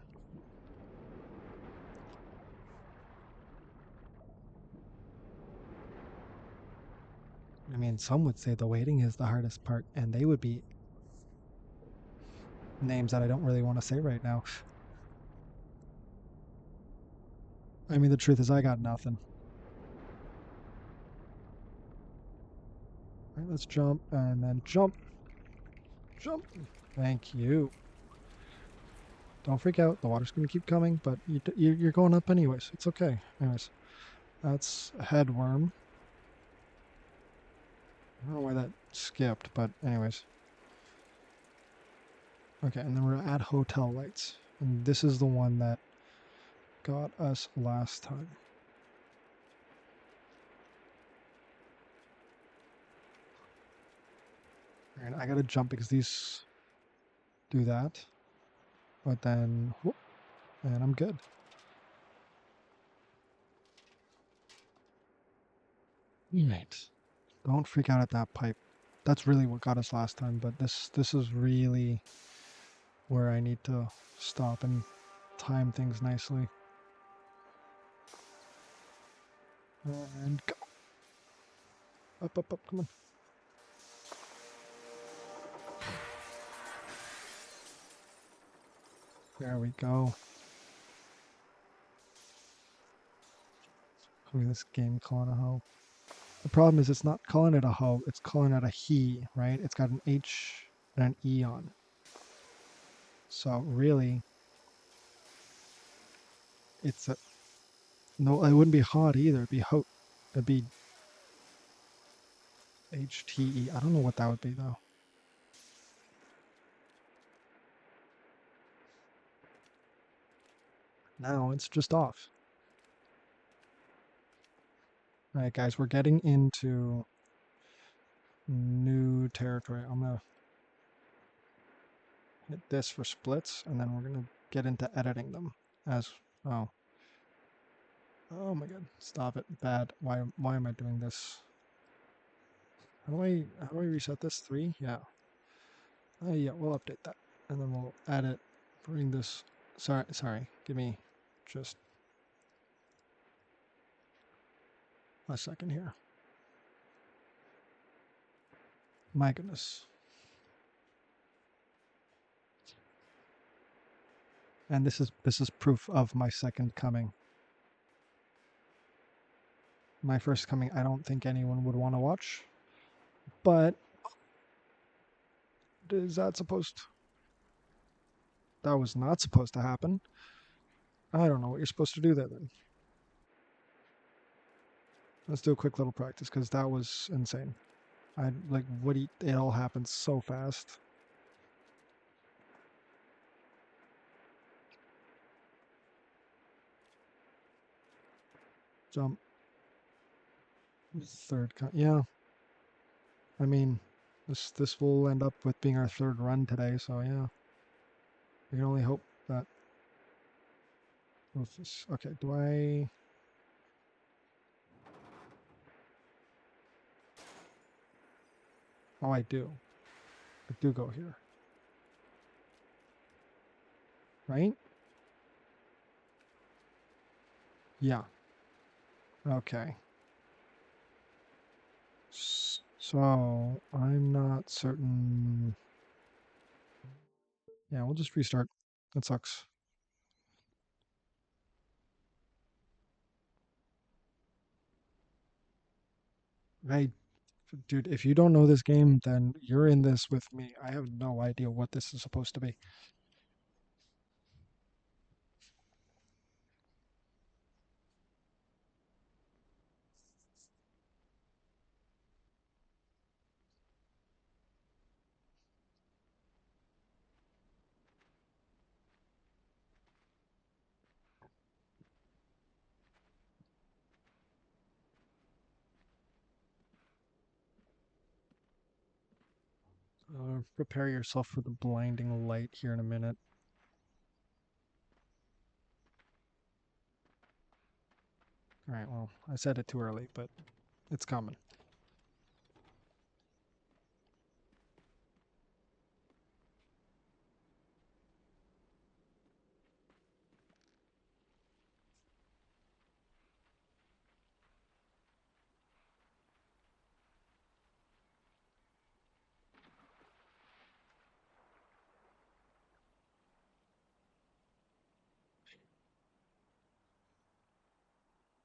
I mean, some would say the waiting is the hardest part, and they would be names that I don't really want to say right now. I mean, the truth is I got nothing. All right, let's jump, and then jump. Jump. Thank you. Don't freak out. The water's going to keep coming, but you're going up anyways. It's okay. Anyways, that's a headworm. I don't know why that skipped, but anyways. Okay, and then we're at hotel lights. And this is the one that got us last time. And I gotta jump because these do that. But then, whoop, and I'm good. Right. Don't freak out at that pipe. That's really what got us last time, but this is really where I need to stop and time things nicely. And go. Up, come on. There we go. Look at this game calling a hoe. The problem is it's not calling it a hoe, it's calling it a he, right? It's got an H and an E on. So really, it's a... No, it wouldn't be hot either. It'd be hot. It'd be HTE. I don't know what that would be though. Now it's just off. Alright guys, we're getting into new territory. I'm gonna hit this for splits, and then we're gonna get into editing them as... Oh my god, stop it. Bad. Why am I doing this? How do I reset this? 3? Yeah. Yeah, we'll update that. And then we'll edit, bring this... Sorry. Give me just a second here. My goodness. And this is proof of my second coming. My first coming, I don't think anyone would want to watch. But is that supposed... That was not supposed to happen. I don't know what you're supposed to do there then. Let's do a quick little practice because that was insane. I like it all happened so fast. Jump. Third yeah. I mean, this will end up with being our third run today, so yeah. We can only hope that okay, do I oh I do. I do go here. Right? Yeah. Okay. So I'm not certain. Yeah, we'll just restart. That sucks. Hey, dude, if you don't know this game, then you're in this with me. I have no idea what this is supposed to be. Prepare yourself for the blinding light here in a minute. All right, well, I said it too early, but it's coming.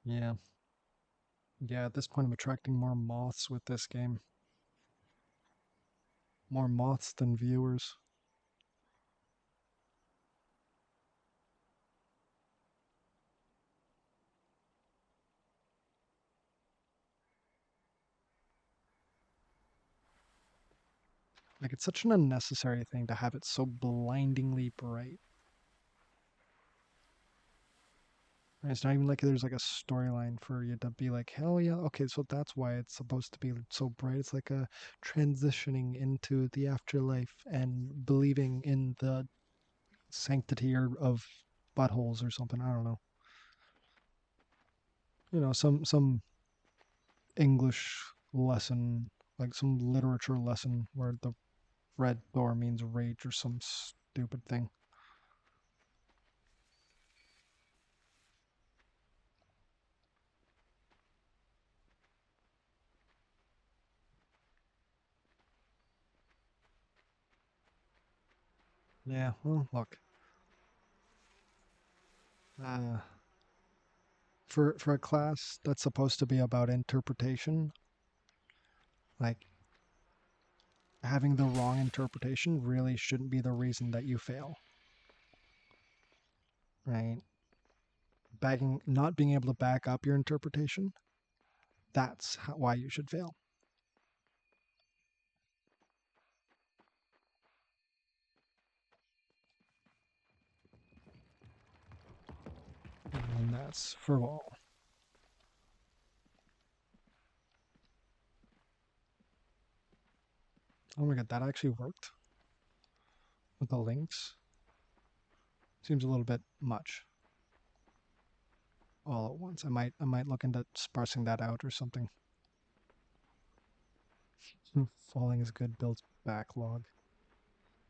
Yeah. Yeah, at this point, I'm attracting more moths with this game. More moths than viewers. Like, it's such an unnecessary thing to have it so blindingly bright. And it's not even like there's like a storyline for you to be like, hell yeah, okay, so that's why it's supposed to be so bright. It's like a transitioning into the afterlife and believing in the sanctity of buttholes or something. I don't know. Some English lesson, like some literature lesson where the red door means rage or some stupid thing. Yeah, well, look. Uh, for a class that's supposed to be about interpretation, like having the wrong interpretation really shouldn't be the reason that you fail, right? Not being able to back up your interpretation, that's why you should fail. And that's for all. Oh my god, that actually worked with the links. Seems a little bit much all at once. I might look into sparsing that out or something. Falling is good builds backlog.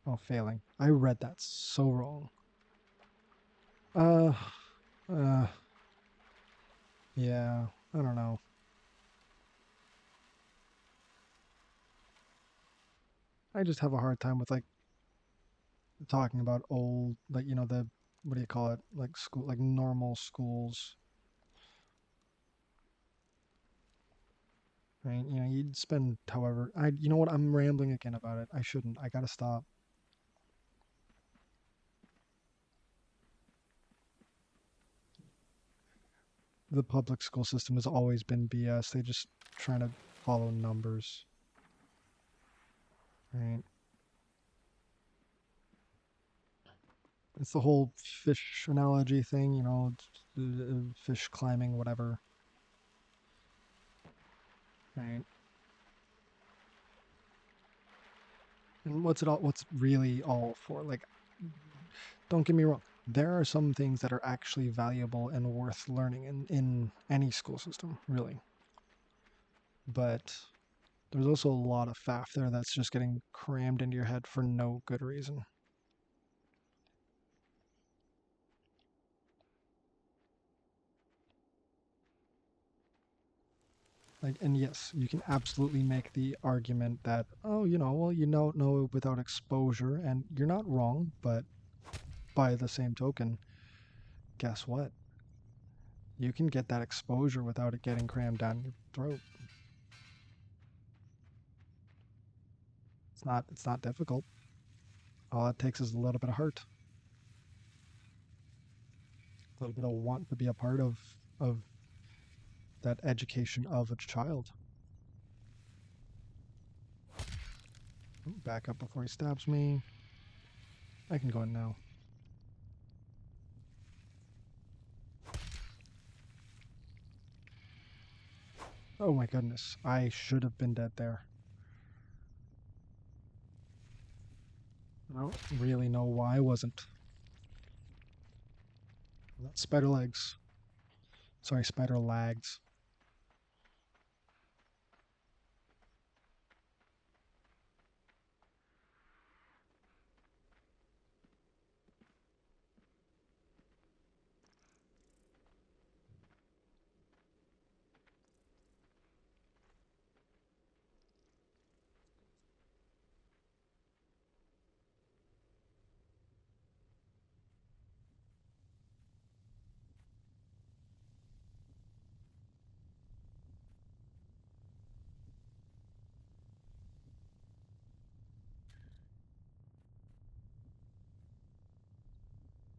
Oh, failing. I read that so wrong. Uh, uh, yeah, I don't know. I just have a hard time with like talking about old, like the what do you call it, like school, like normal schools, right? You'd spend however I you know what, I'm rambling again about it. I shouldn't. I gotta stop. the public school system has always been BS. They just trying to follow numbers, right? It's the whole fish analogy thing, fish climbing, whatever, right? And what's really all for? Like, don't get me wrong. There are some things that are actually valuable and worth learning in any school system, really. But there's also a lot of faff there that's just getting crammed into your head for no good reason. Like, and yes, you can absolutely make the argument that, oh, well, you don't know without exposure, and you're not wrong, but by the same token, guess what? You can get that exposure without it getting crammed down your throat. It's not difficult. All it takes is a little bit of heart, a little bit of want to be a part of that education of a child. Back up before he stabs me. I can go in now. Oh my goodness. I should have been dead there. I don't really know why I wasn't. That's spider legs. Sorry, spider lags.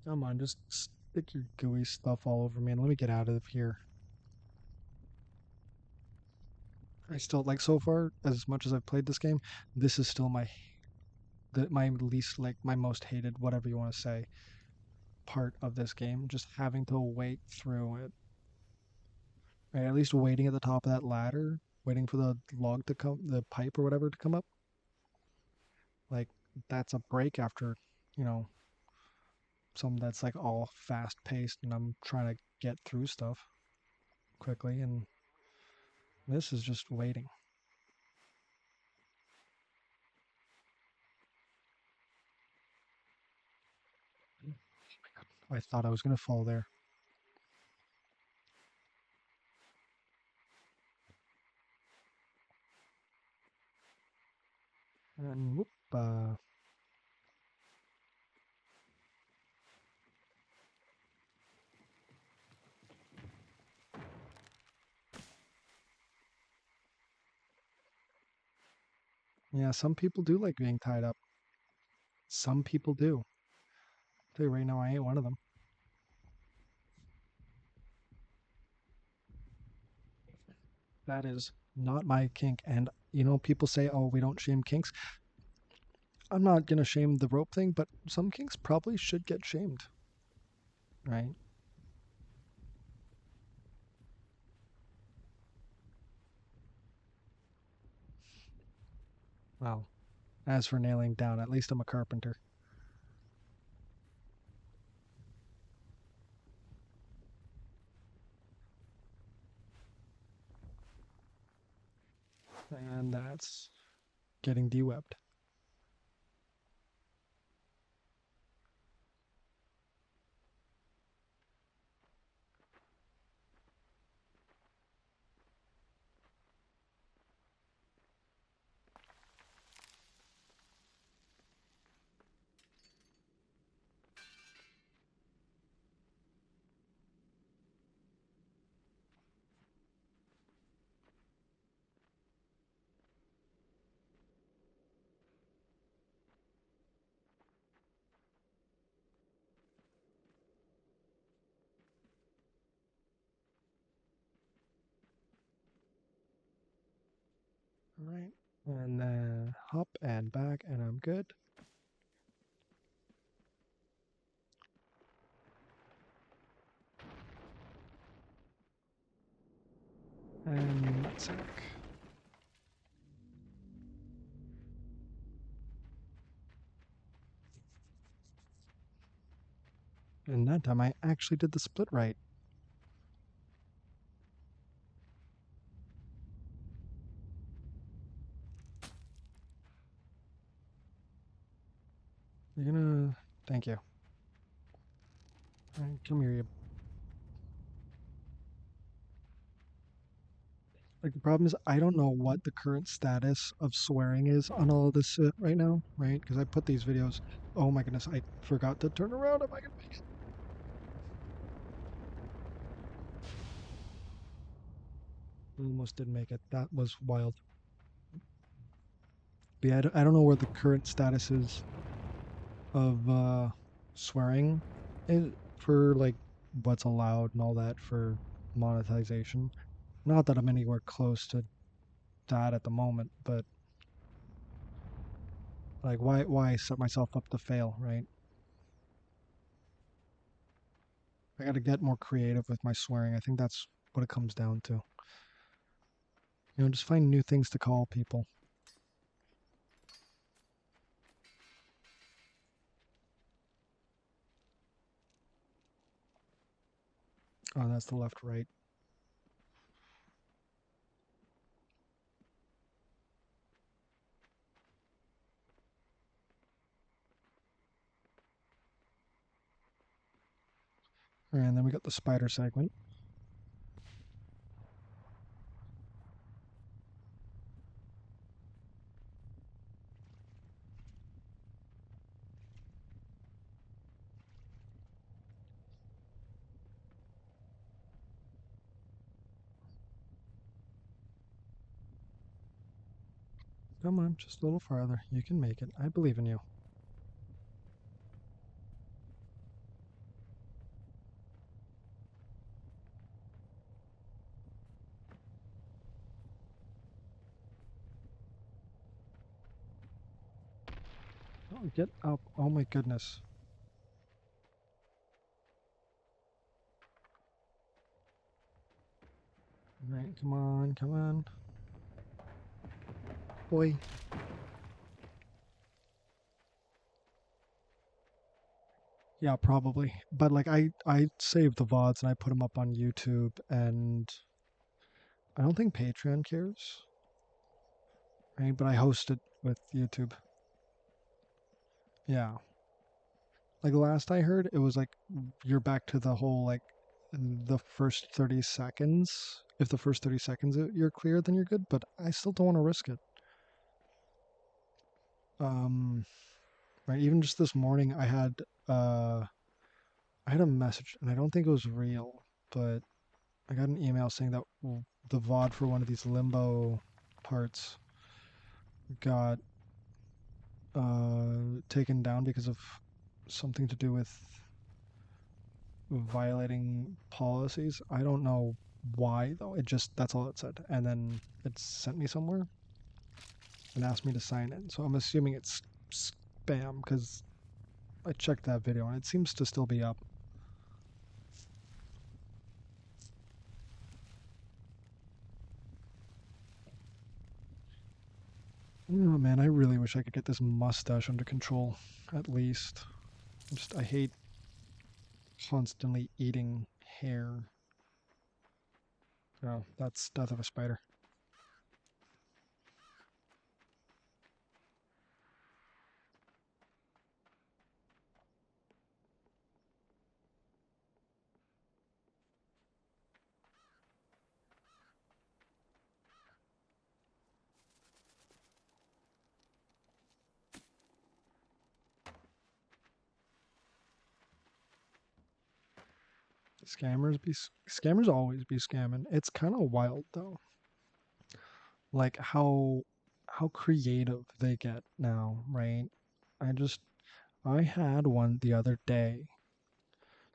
Come on, just stick your gooey stuff all over me and let me get out of here. I still like so far, as much as I've played this game, this is still my least like my most hated, whatever you want to say, part of this game. Just having to wait through it. Right, at least waiting at the top of that ladder, waiting for the log to come, the pipe or whatever to come up. Like that's a break after, you know, some that's like all fast paced and I'm trying to get through stuff quickly and this is just waiting. I thought I was gonna fall there. And whoop, yeah, some people do like being tied up. Some people do. I'll tell you right now, I ain't one of them. That is not my kink. And people say, "Oh, we don't shame kinks." I'm not gonna shame the rope thing, but some kinks probably should get shamed, right? Well, as for nailing down, at least I'm a carpenter. And that's getting de-webbed. And then hop and back, and I'm good. And that's it. And that time I actually did the split right. You're gonna... Thank you. All right, come here, you... Like, the problem is I don't know what the current status of swearing is on all of this right now, right? Because I put these videos... Oh my goodness, I forgot to turn around. Am I gonna make it? Almost didn't make it. That was wild. But yeah, I don't know where the current status is of swearing for like what's allowed and all that for monetization. Not that I'm anywhere close to that at the moment, but like why set myself up to fail, right? I got to get more creative with my swearing. I think that's what it comes down to. Just find new things to call people. Oh, that's the left right. And then we got the spider segment. Come on, just a little farther. You can make it. I believe in you. Oh, get up. Oh my goodness. All right, come on, come on. Boy. Yeah, probably. But like I saved the VODs and I put them up on YouTube, and I don't think Patreon cares. Right? But I host it with YouTube. Yeah. Like last I heard, it was like you're back to the whole like the first 30 seconds. If the first 30 seconds you're clear, then you're good, but I still don't want to risk it. Um right, even just this morning uh I had a message, and I don't think it was real, but I got an email saying that the VOD for one of these Limbo parts got taken down because of something to do with violating policies. I don't know why though. It just that's all it said, and then it sent me somewhere and asked me to sign in. So I'm assuming it's spam because I checked that video and it seems to still be up. Oh man, I really wish I could get this mustache under control. At least, I hate constantly eating hair. Oh, that's death of a spider. Scammers always be scamming. It's kind of wild though, like how creative they get now, right? I just I had one the other day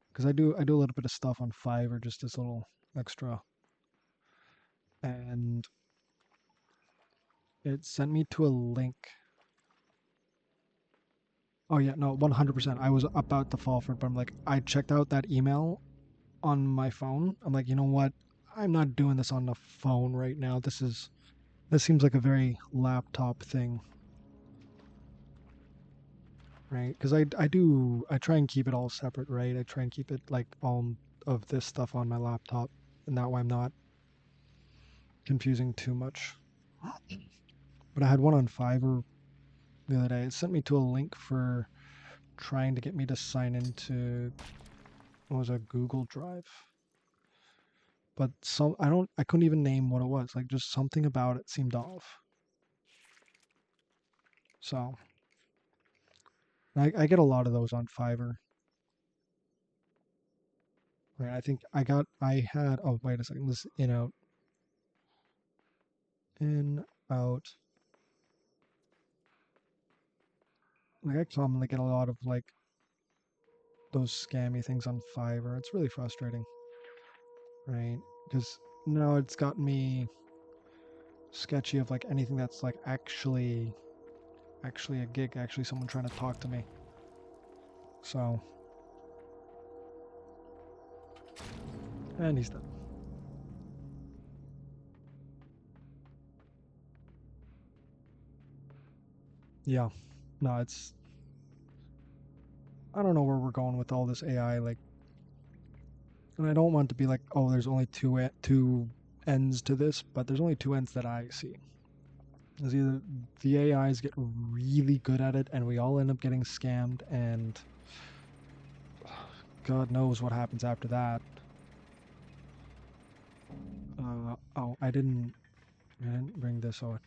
because I do a little bit of stuff on Fiverr, just this little extra, and It sent me to a link. Oh yeah, no, 100%. I was about to fall for it, but I'm like, I checked out that email on my phone. I'm like, you know what? I'm not doing this on the phone right now. This seems like a very laptop thing, right? Because I try and keep it all separate, right? I try and keep it like all of this stuff on my laptop, and that way I'm not confusing too much. But I had one on Fiverr the other day. It sent me to a link for trying to get me to sign into what was a Google Drive. But I couldn't even name what it was. Like just something about it seemed off. So I get a lot of those on Fiverr. Right. I had oh wait a second. This in out. Like I commonly get a lot of like those scammy things on Fiverr. It's really frustrating. Right. Because now it's got me sketchy of like anything that's like actually a gig, actually someone trying to talk to me. So and he's dead. Yeah. No, it's I don't know where we're going with all this AI. Like, and I don't want to be like, oh, there's only two ends to this, but there's only two ends that I see. Is either the AIs get really good at it, and we all end up getting scammed, and God knows what happens after that. Oh, I didn't bring this out.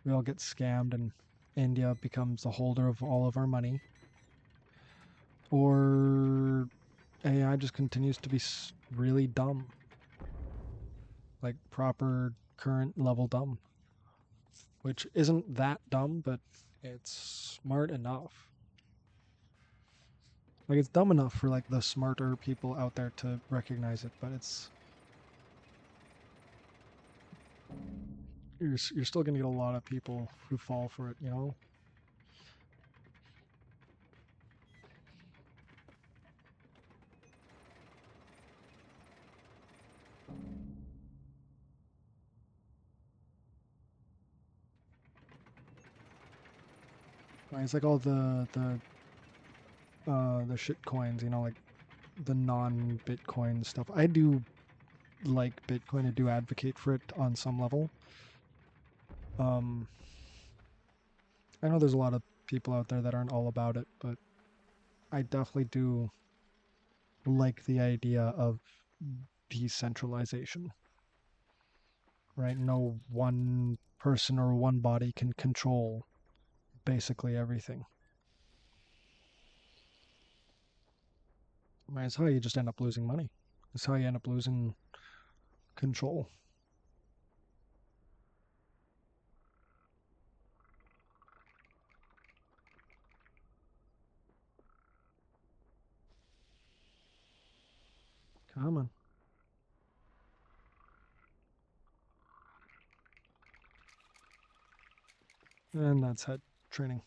We all get scammed, and India becomes the holder of all of our money, or AI just continues to be really dumb, like proper current level dumb, which isn't that dumb, but it's smart enough. Like it's dumb enough for like the smarter people out there to recognize it, but you're still gonna get a lot of people who fall for it, you know. Right? It's like all the shit coins, you know, like the non-Bitcoin stuff. I do like Bitcoin. I do advocate for it on some level. Um, I know there's a lot of people out there that aren't all about it, but I definitely do like the idea of decentralization, right? No one person or one body can control basically everything. Right? It's how you just end up losing money. It's how you end up losing control. Come on. And that's head training.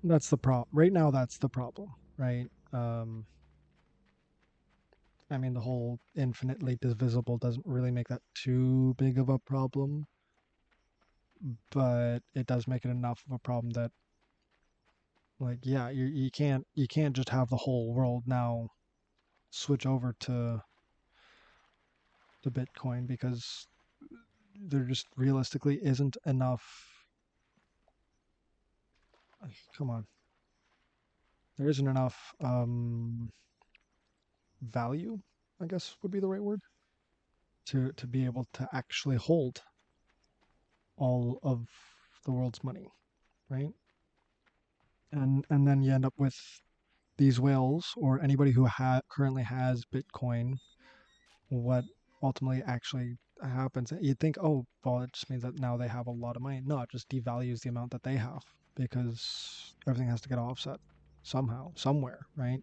That's the problem. Right now, that's the problem, right? I mean, the whole infinitely divisible doesn't really make that too big of a problem, but it does make it enough of a problem that, like, yeah, you can't just have the whole world now switch over to Bitcoin because there just realistically isn't enough. Come on, there isn't enough value, I guess would be the right word, to be able to actually hold all of the world's money, right? And then you end up with these whales or anybody who currently has Bitcoin. What ultimately actually happens? You'd think, oh, well, it just means that now they have a lot of money. No, it just devalues the amount that they have because everything has to get offset somehow, somewhere, right?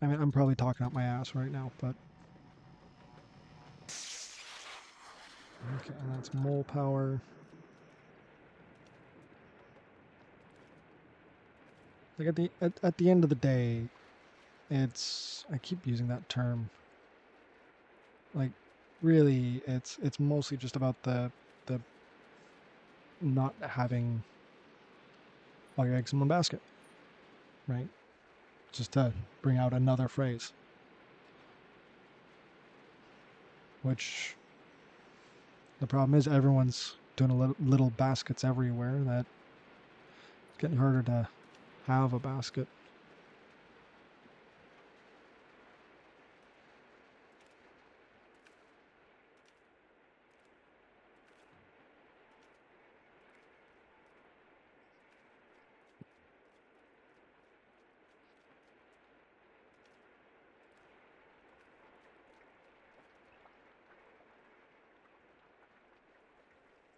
I mean, I'm probably talking out my ass right now, but okay, and that's mole power. Like at the end of the day, it's, I keep using that term. Like, really, it's mostly just about the not having all your eggs in one basket, right? Just to bring out another phrase, which the problem is everyone's doing little baskets everywhere. That it's getting harder to have a basket.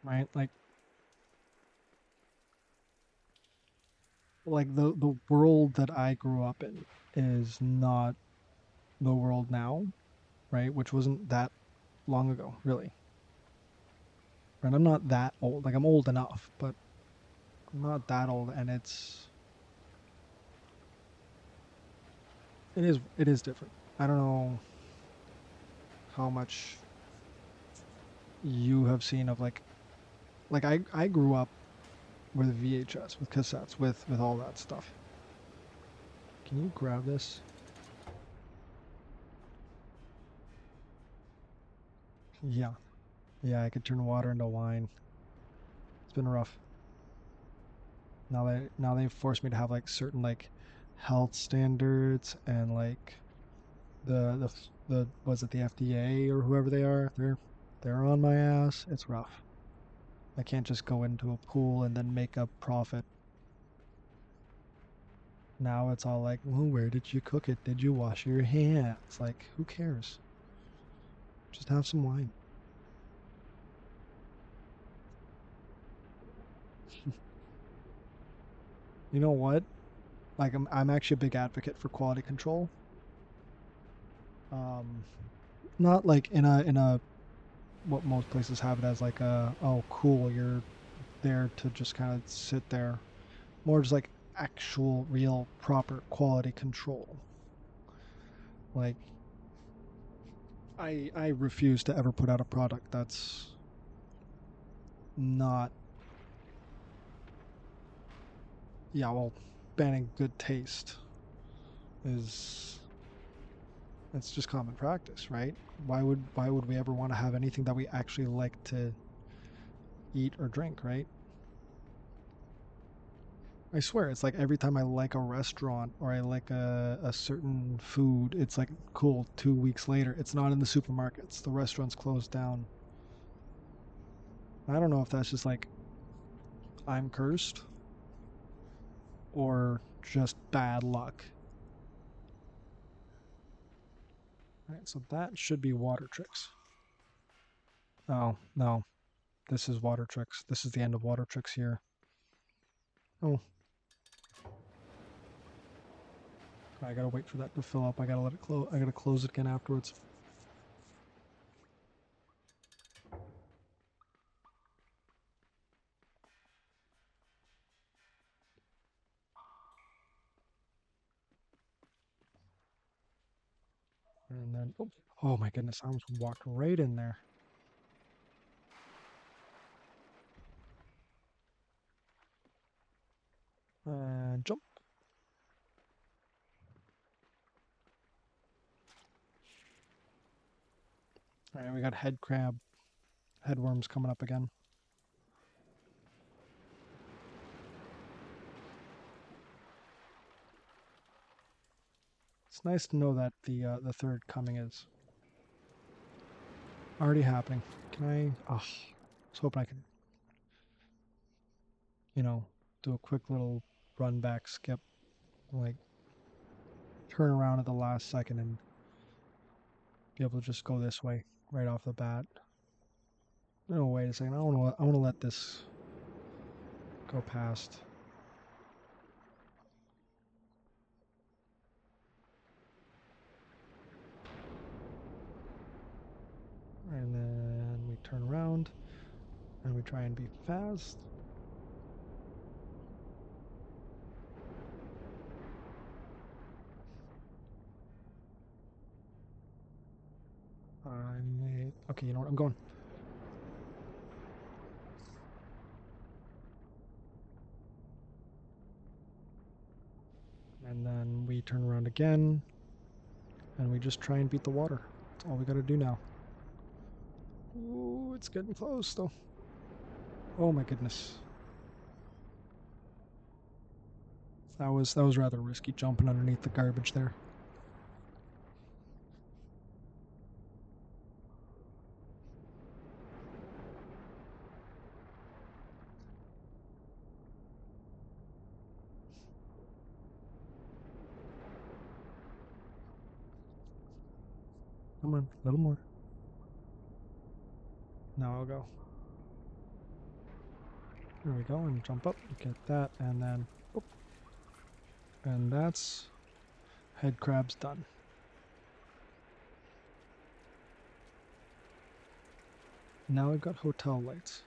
Right? Like the world that I grew up in is not the world now, right? Which wasn't that long ago, really. Right? I'm not that old. Like I'm old enough, but I'm not that old, and it is different. I don't know how much you have seen of like I grew up with VHS, with cassettes, with all that stuff. Can you grab this? Yeah. Yeah, I could turn water into wine. It's been rough. Now they've forced me to have like certain like health standards, and like the was it the FDA or whoever they are? They're on my ass. It's rough. I can't just go into a pool and then make a profit. Now it's all like, well, where did you cook it? Did you wash your hands? Like, who cares? Just have some wine. You know what? Like, I'm actually a big advocate for quality control. Um, Not like in a what most places have it as like a, oh cool, you're there to just kind of sit there. More just like actual real proper quality control. Like I refuse to ever put out a product that's not, yeah, well, banning good taste is, it's just common practice, right? Why would we ever want to have anything that we actually like to eat or drink, right? I swear, it's like every time I like a restaurant or I like a certain food, it's like, cool, 2 weeks later, it's not in the supermarkets. The restaurant's closed down. I don't know if that's just like I'm cursed or just bad luck. All right, so that should be water tricks. Oh, no. This is water tricks. This is the end of water tricks here. Oh, I gotta wait for that to fill up. I gotta let it close. I gotta close it again afterwards. And then, oh my goodness, I almost walked right in there. Jump. All right, we got head crab, headworms coming up again. It's nice to know that the third coming is already happening. Can I? Oh, I was hoping I could, you know, do a quick little run back skip, like turn around at the last second and be able to just go this way right off the bat. No, wait a second. I want to let this go past. And then we turn around and we try and be fast. Okay, you know what? I'm going. And then we turn around again and we just try and beat the water. That's all we gotta do now. Ooh, it's getting close though. Oh my goodness. That was rather risky, jumping underneath the garbage there. Come on, a little more. Now I'll go. There we go, and jump up, get that, and then, oop. And that's head crabs done. Now I've got hotel lights.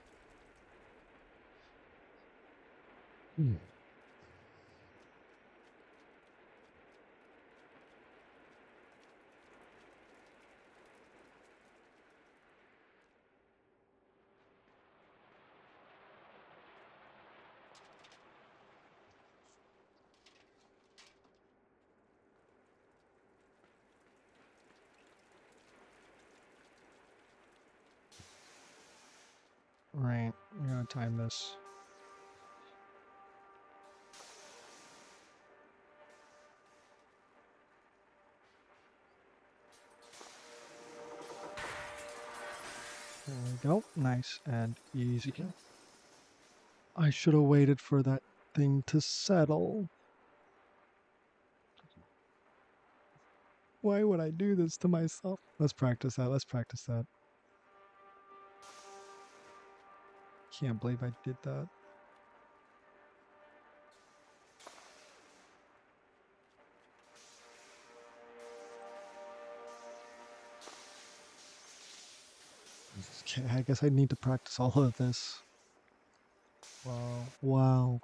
Right, we're gonna time this. There we go, nice and easy. I should have waited for that thing to settle. Why would I do this to myself? Let's practice that, let's practice that. Can't believe I did that. Okay, I guess I need to practice all of this. Wow. Wow.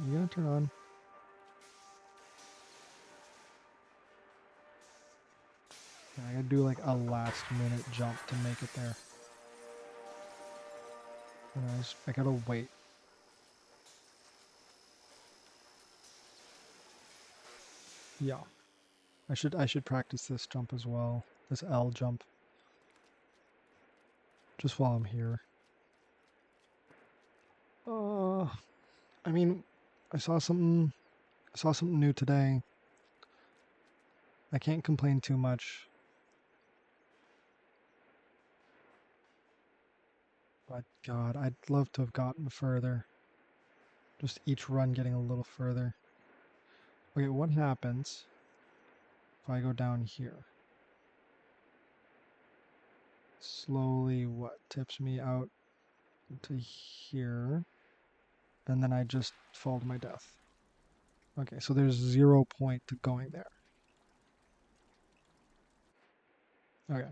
You gonna turn on? Yeah, I gotta do like a last minute jump to make it there. I gotta wait. Yeah. I should practice this jump as well. This L jump. Just while I'm here. I mean, I saw something new today. I can't complain too much. But God, I'd love to have gotten further. Just each run getting a little further. Okay, what happens if I go down here? Slowly, what tips me out to here, and then I just fall to my death. Okay, so there's 0 point to going there. Okay.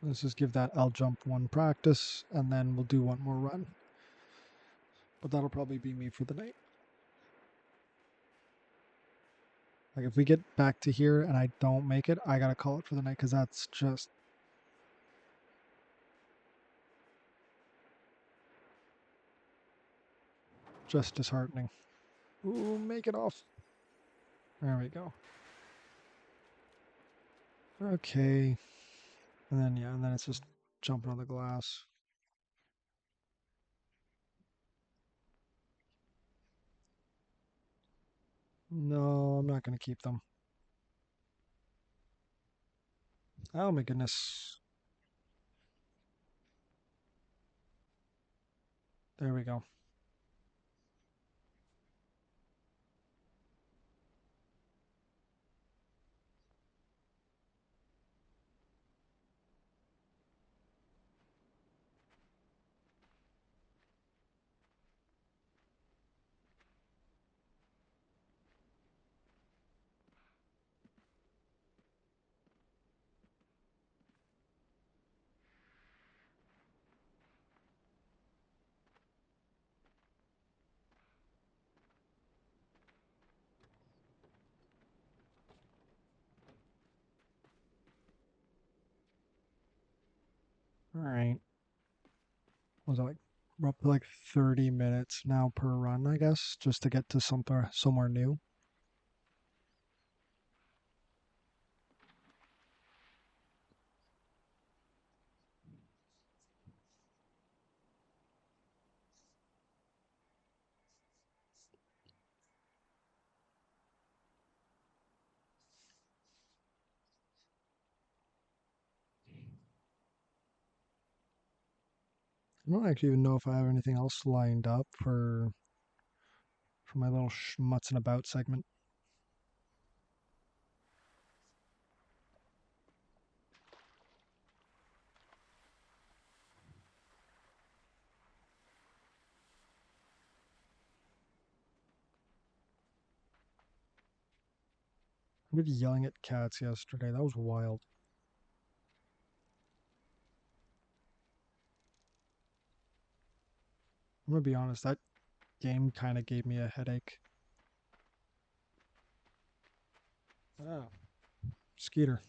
Let's just give that L jump one practice, and then we'll do one more run. But that'll probably be me for the night. Like if we get back to here and I don't make it, I gotta call it for the night because that's just disheartening. Ooh, make it off. There we go. Okay. And then yeah, and then it's just jumping on the glass. No, I'm not gonna keep them. Oh my goodness. There we go. All right. Was it like roughly like 30 minutes now per run, I guess, just to get to somewhere new? I don't actually even know if I have anything else lined up for my little schmutzing about segment. I was yelling at cats yesterday. That was wild. I'm gonna be honest, that game kind of gave me a headache. Ah, Skeeter.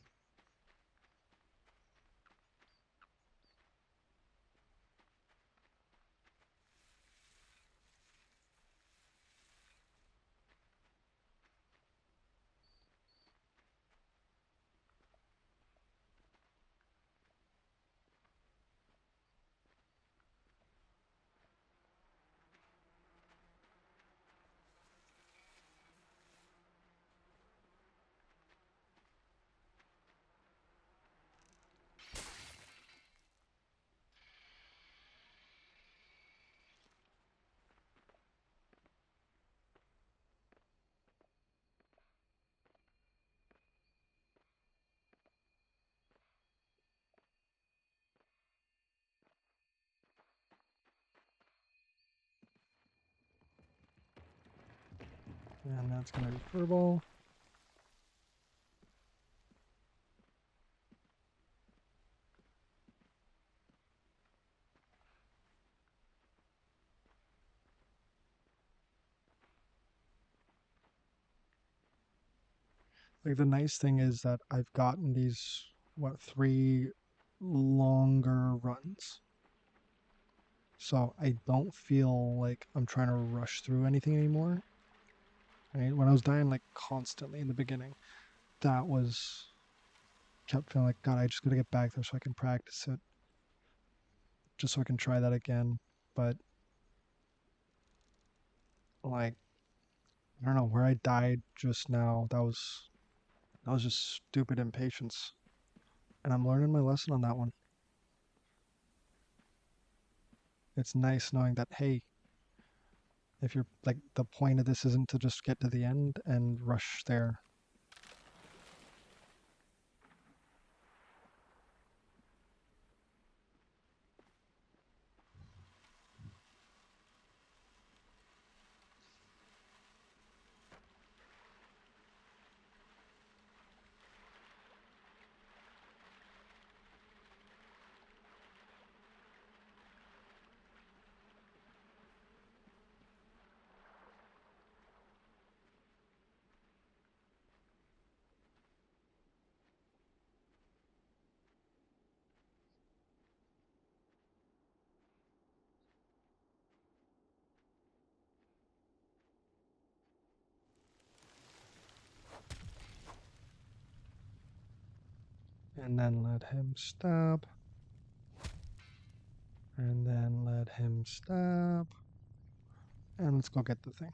And that's gonna be furball. Like the nice thing is that I've gotten these three longer runs. So I don't feel like I'm trying to rush through anything anymore. Right? When I was dying like constantly in the beginning, that was kept feeling like God, I just gotta get back there so I can practice it. Just so I can try that again. But like I don't know, where I died just now, that was just stupid impatience. And I'm learning my lesson on that one. It's nice knowing that hey, if you're like the point of this isn't to just get to the end and rush there. And then let him stop. And then let him stop. And let's go get the thing.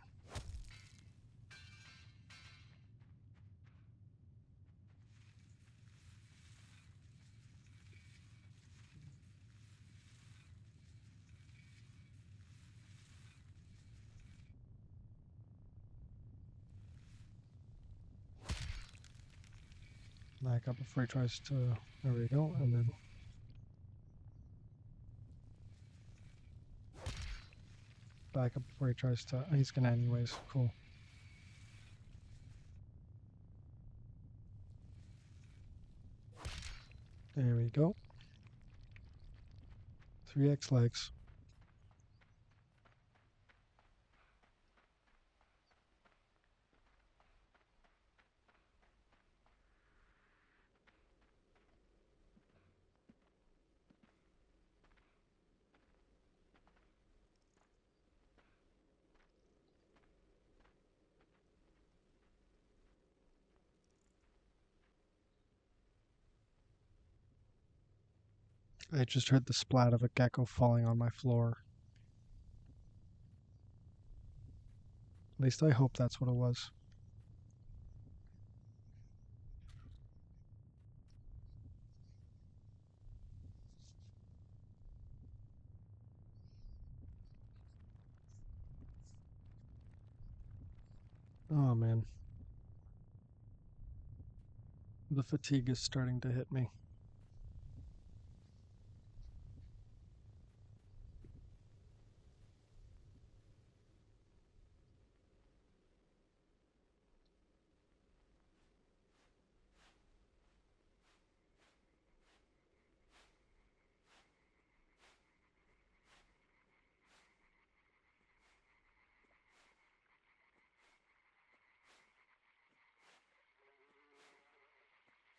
Back up before he tries to. There we go. And then back up before he tries to. He's gonna anyways. Cool. There we go. 3x legs. I just heard the splat of a gecko falling on my floor. At least I hope that's what it was. Oh man. The fatigue is starting to hit me.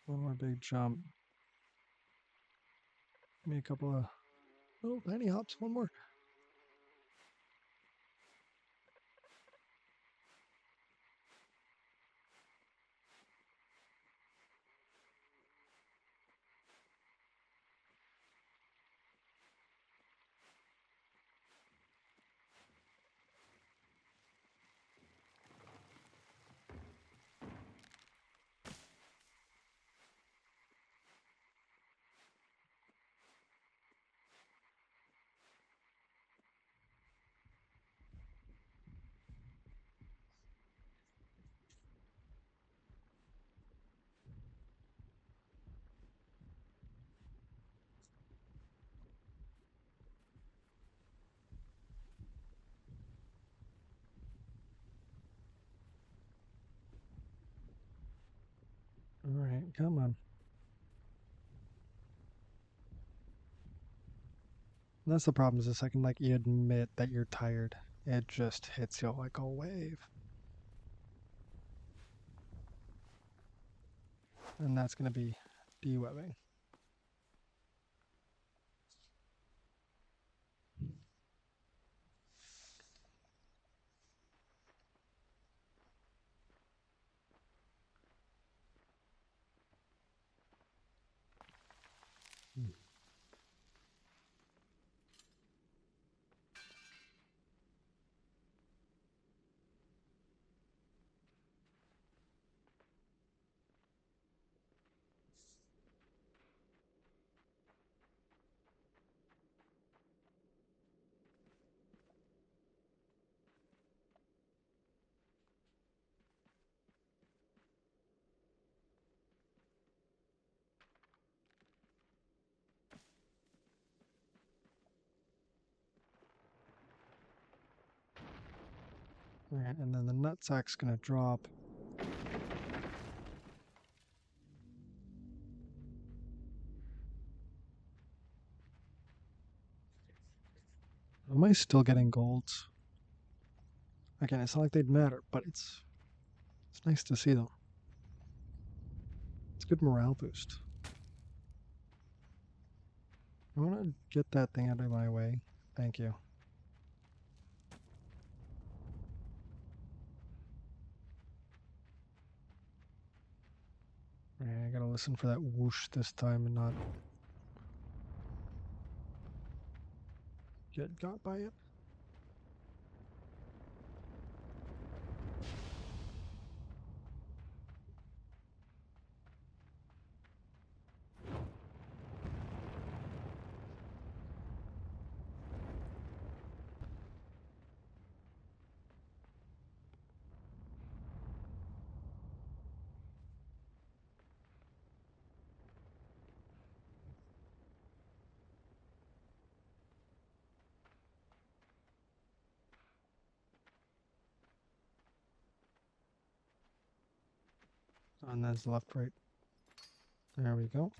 One more big jump. Give me a couple of little tiny hops. One more. All right, come on. That's the problem is the second like you admit that you're tired, it just hits you like a wave. And that's gonna be de-webbing. All right, and then the nutsack's gonna drop. Am I still getting golds? Again, it's not like they'd matter, but it's nice to see them. It's a good morale boost. I want to get that thing out of my way. Thank you. Right, I gotta listen for that whoosh this time and not get got by it. And that's left, right. There we go.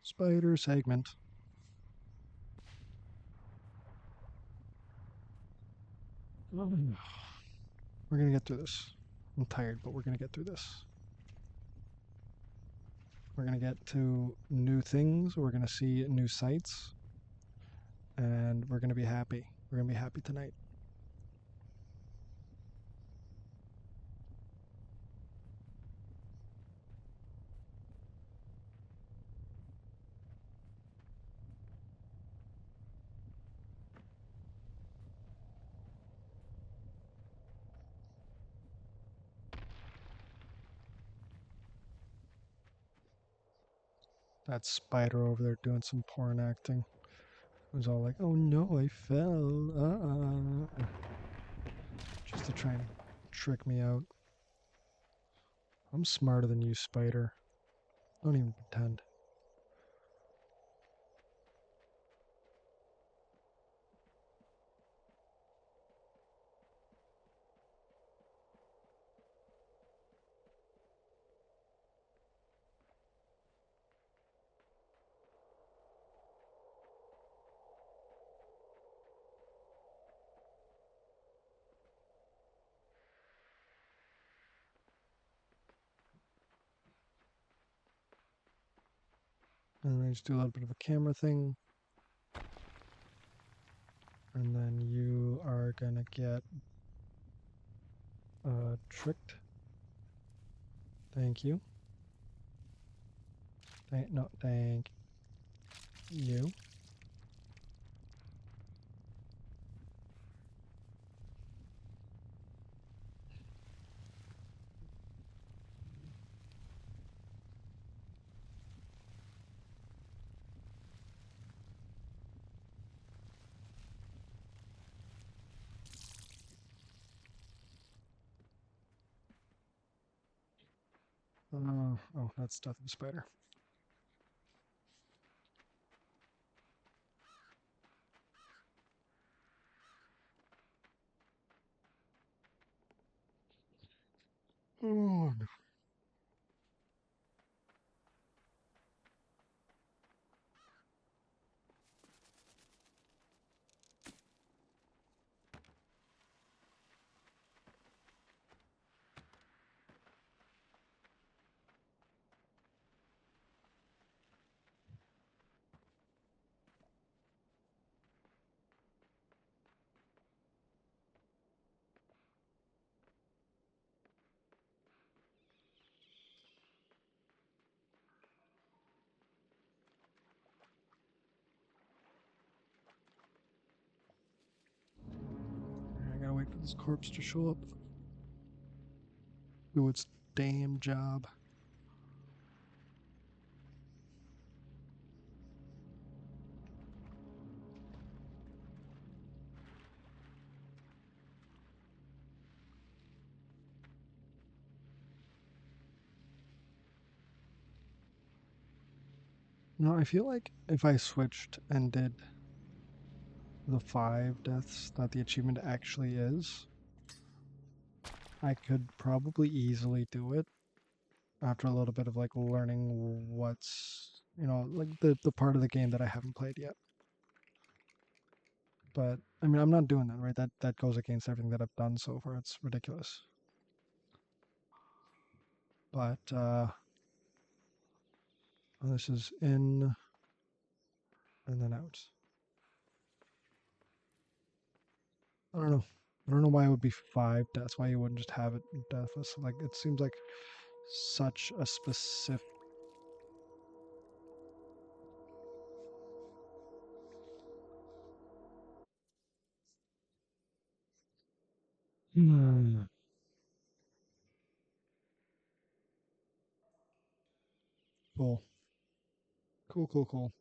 Spider segment. We're gonna get through this. I'm tired, but we're gonna get through this. We're going to get to new things. We're going to see new sights. And we're going to be happy. We're going to be happy tonight. That spider over there doing some porn acting. It was all like, oh no, I fell. Just to try and trick me out. I'm smarter than you, spider. Don't even pretend. And then just do a little bit of a camera thing. And then you are gonna get tricked. Thank you. No, thank you. Oh, that's Death of a Spider. Oh, no. I gotta wait for this corpse to show up. Do its damn job. No, I feel like if I switched and did the 5 deaths that the achievement actually is, I could probably easily do it after a little bit of like learning what's, like the part of the game that I haven't played yet. But I mean, I'm not doing that, right? That goes against everything that I've done so far. It's ridiculous. But this is in and then out. I don't know. I don't know why it would be 5 deaths. Why you wouldn't just have it deathless? Like it seems like such a specific. Hmm. Cool. Cool.